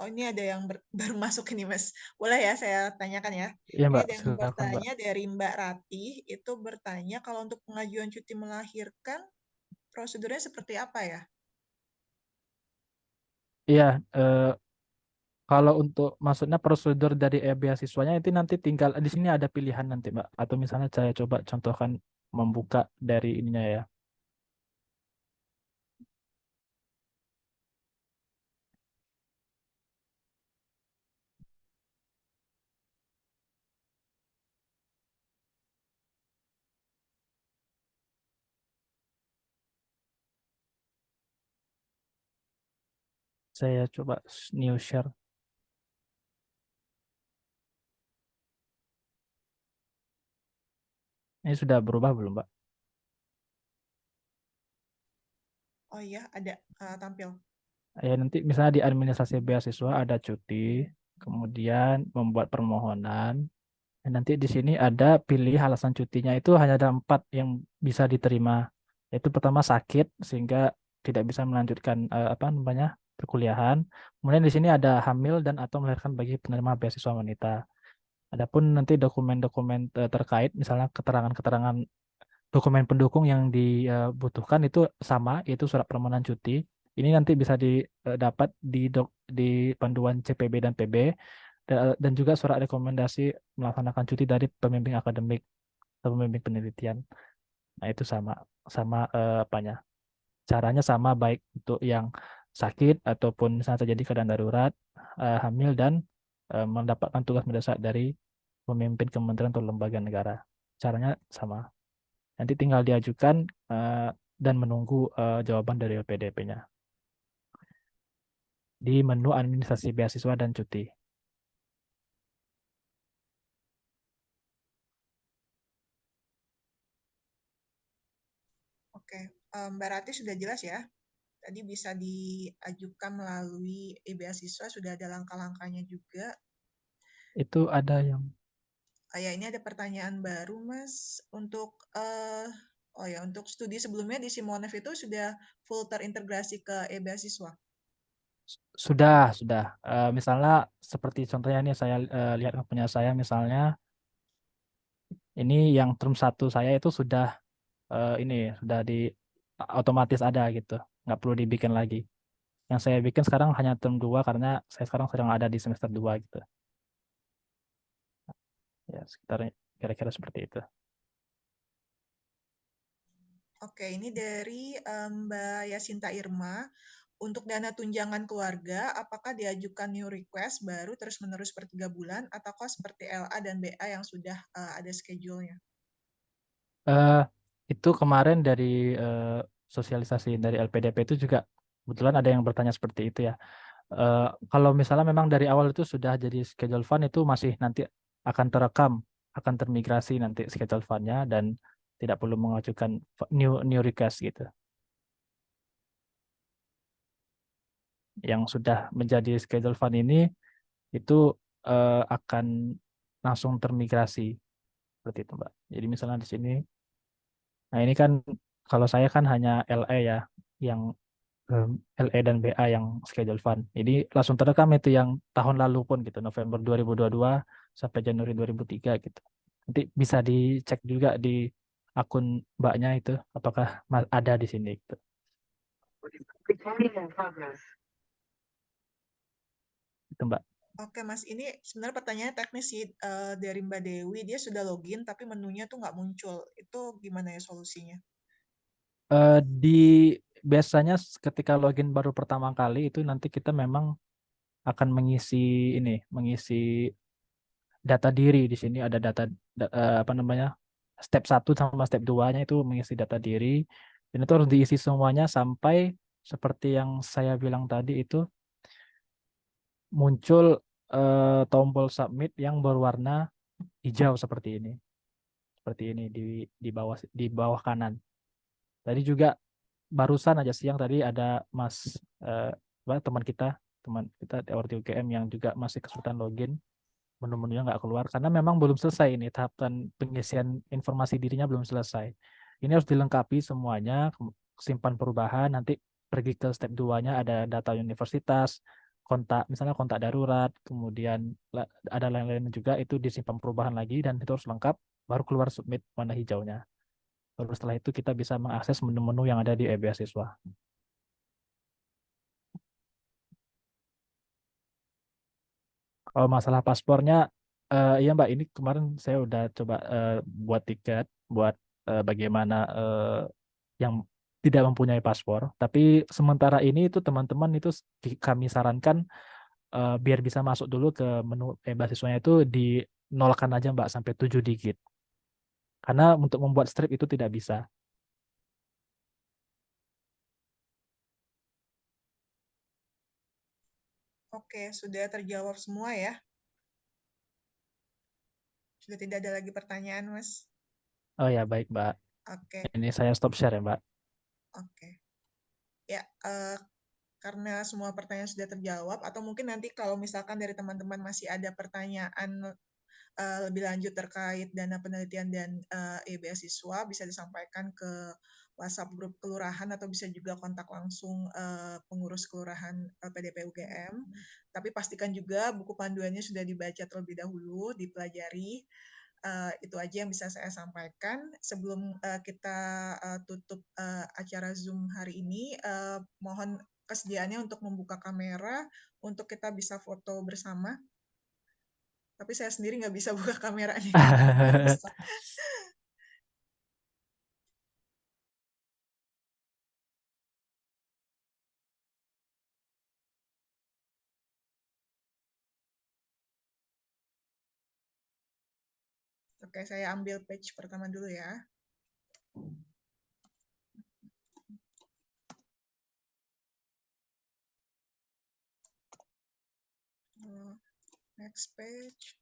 Oh ini ada yang baru masuk ini Mas. Boleh ya saya tanyakan ya. Iya Ini Mbak, ada yang silakan Mbak. bertanya dari Mbak Ratih, itu bertanya kalau untuk pengajuan cuti melahirkan prosedurnya seperti apa ya? Iya, kalau untuk maksudnya prosedur dari beasiswanya itu nanti tinggal di sini ada pilihan nanti Mbak. Atau misalnya saya coba contohkan membuka dari ininya ya. Saya coba new share. Ini sudah berubah belum Mbak? Oh iya, ada tampil. Ya nanti misalnya di administrasi beasiswa ada cuti, kemudian membuat permohonan. Dan nanti di sini ada pilih alasan cutinya itu hanya ada 4 yang bisa diterima. Yaitu pertama sakit sehingga tidak bisa melanjutkan apa namanya perkuliahan. Kemudian di sini ada hamil dan atau melahirkan bagi penerima beasiswa wanita. Adapun nanti dokumen-dokumen terkait misalnya keterangan-keterangan dokumen pendukung yang dibutuhkan itu sama, yaitu surat permohonan cuti. Ini nanti bisa didapat di panduan CPB dan PB dan juga surat rekomendasi melaksanakan cuti dari pembimbing akademik atau pembimbing penelitian. Nah, itu sama sama apanya? Caranya sama baik untuk yang sakit ataupun misalnya terjadi keadaan darurat, hamil dan mendapatkan tugas mendesak dari pemimpin kementerian atau lembaga negara. Caranya sama. Nanti tinggal diajukan dan menunggu jawaban dari LPDP-nya di menu administrasi beasiswa dan cuti. Oke, Mbak Ratih sudah jelas ya. Tadi bisa diajukan melalui beasiswa, sudah ada langkah-langkahnya juga. Itu ada yang Ya ini ada pertanyaan baru Mas. Untuk untuk studi sebelumnya di Simonef itu sudah full terintegrasi ke beasiswa. sudah. Misalnya seperti contohnya ini saya lihat punya saya misalnya ini yang term 1 saya itu sudah ini sudah di otomatis ada gitu. Nggak perlu dibikin lagi. Yang saya bikin sekarang hanya term 2 karena saya sekarang sedang ada di semester 2 gitu. Ya, sekitar kira-kira seperti itu. Oke, ini dari Mbak Yasinta Irma. Untuk dana tunjangan keluarga, apakah diajukan new request baru terus-menerus per 3 bulan, ataukah seperti LA dan BA yang sudah ada schedule-nya? Itu kemarin dari sosialisasi dari LPDP itu juga kebetulan ada yang bertanya seperti itu ya. Kalau misalnya memang dari awal itu sudah jadi schedule fund itu masih nanti akan terekam, akan termigrasi nanti schedule fund-nya dan tidak perlu mengajukan new request gitu. Yang sudah menjadi schedule fund ini itu akan langsung termigrasi seperti itu, Mbak. Jadi misalnya di sini, nah ini kan kalau saya kan hanya LE ya, yang LE dan BA yang schedule fund. Jadi langsung terekam itu yang tahun lalu pun gitu, November 2022 sampai Januari 2003 gitu. Nanti bisa dicek juga di akun Mbaknya itu apakah ada di sini gitu. Itu Mbak. Oke Mas, ini sebenarnya pertanyaannya teknis sih dari Mbak Dewi. Dia sudah login tapi menunya tuh nggak muncul. Itu gimana ya solusinya? Di biasanya ketika login baru pertama kali itu nanti kita memang akan mengisi data diri. Di sini ada apa namanya step 1 sama step 2-nya itu mengisi data diri dan itu harus diisi semuanya sampai seperti yang saya bilang tadi itu muncul tombol submit yang berwarna hijau seperti ini di bawah kanan. Tadi juga barusan aja siang tadi ada teman kita di UGM yang juga masih kesulitan login, menu-menunya nggak keluar karena memang belum selesai ini tahapan pengisian informasi dirinya belum selesai. Ini harus dilengkapi semuanya, simpan perubahan, nanti pergi ke step 2-nya ada data universitas, kontak, misalnya kontak darurat, kemudian ada lain-lain juga, itu disimpan perubahan lagi dan itu harus lengkap, baru keluar submit warna hijaunya. Baru setelah itu kita bisa mengakses menu-menu yang ada di e-beasiswa. Kalau masalah paspornya, iya Mbak, ini kemarin saya udah coba buat tiket buat bagaimana yang tidak mempunyai paspor. Tapi sementara ini itu teman-teman itu kami sarankan biar bisa masuk dulu ke menu beasiswanya itu dinolkan aja Mbak sampai 7 digit. Karena untuk membuat strip itu tidak bisa. Oke, sudah terjawab semua ya. Sudah tidak ada lagi pertanyaan, Mas. Oh ya, baik Mbak. Oke, Ini saya stop share ya Mbak. oke. Ya, karena semua pertanyaan sudah terjawab, atau mungkin nanti kalau misalkan dari teman-teman masih ada pertanyaan lebih lanjut terkait dana penelitian dan e-beasiswa, bisa disampaikan ke WhatsApp grup kelurahan atau bisa juga kontak langsung pengurus kelurahan PDP UGM. Tapi pastikan juga buku panduannya sudah dibaca terlebih dahulu, dipelajari. Itu aja yang bisa saya sampaikan. Sebelum kita tutup acara Zoom hari ini, mohon kesediaannya untuk membuka kamera untuk kita bisa foto bersama. Tapi saya sendiri nggak bisa buka kameranya. Oke, saya ambil page pertama dulu ya. Next page.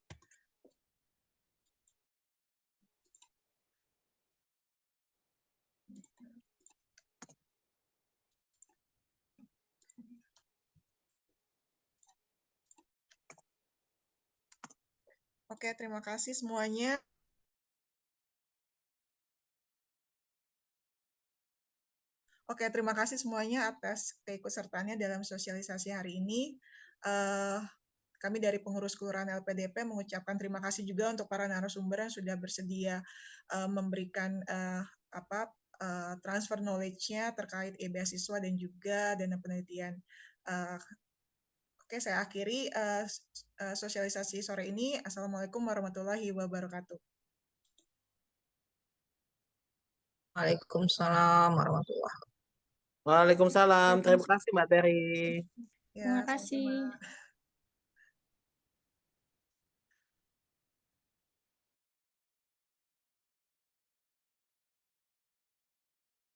Oke, terima kasih semuanya. Oke, terima kasih semuanya atas keikutsertaannya dalam sosialisasi hari ini. Kami dari pengurus kelurahan LPDP mengucapkan terima kasih juga untuk para narasumber yang sudah bersedia memberikan transfer knowledge-nya terkait e-beasiswa dan juga dana penelitian. Oke, saya akhiri sosialisasi sore ini. Assalamualaikum warahmatullahi wabarakatuh. Waalaikumsalam warahmatullahi wabarakatuh. Waalaikumsalam. Terima kasih Mbak Terry. Ya, Terima kasih. sama-sama.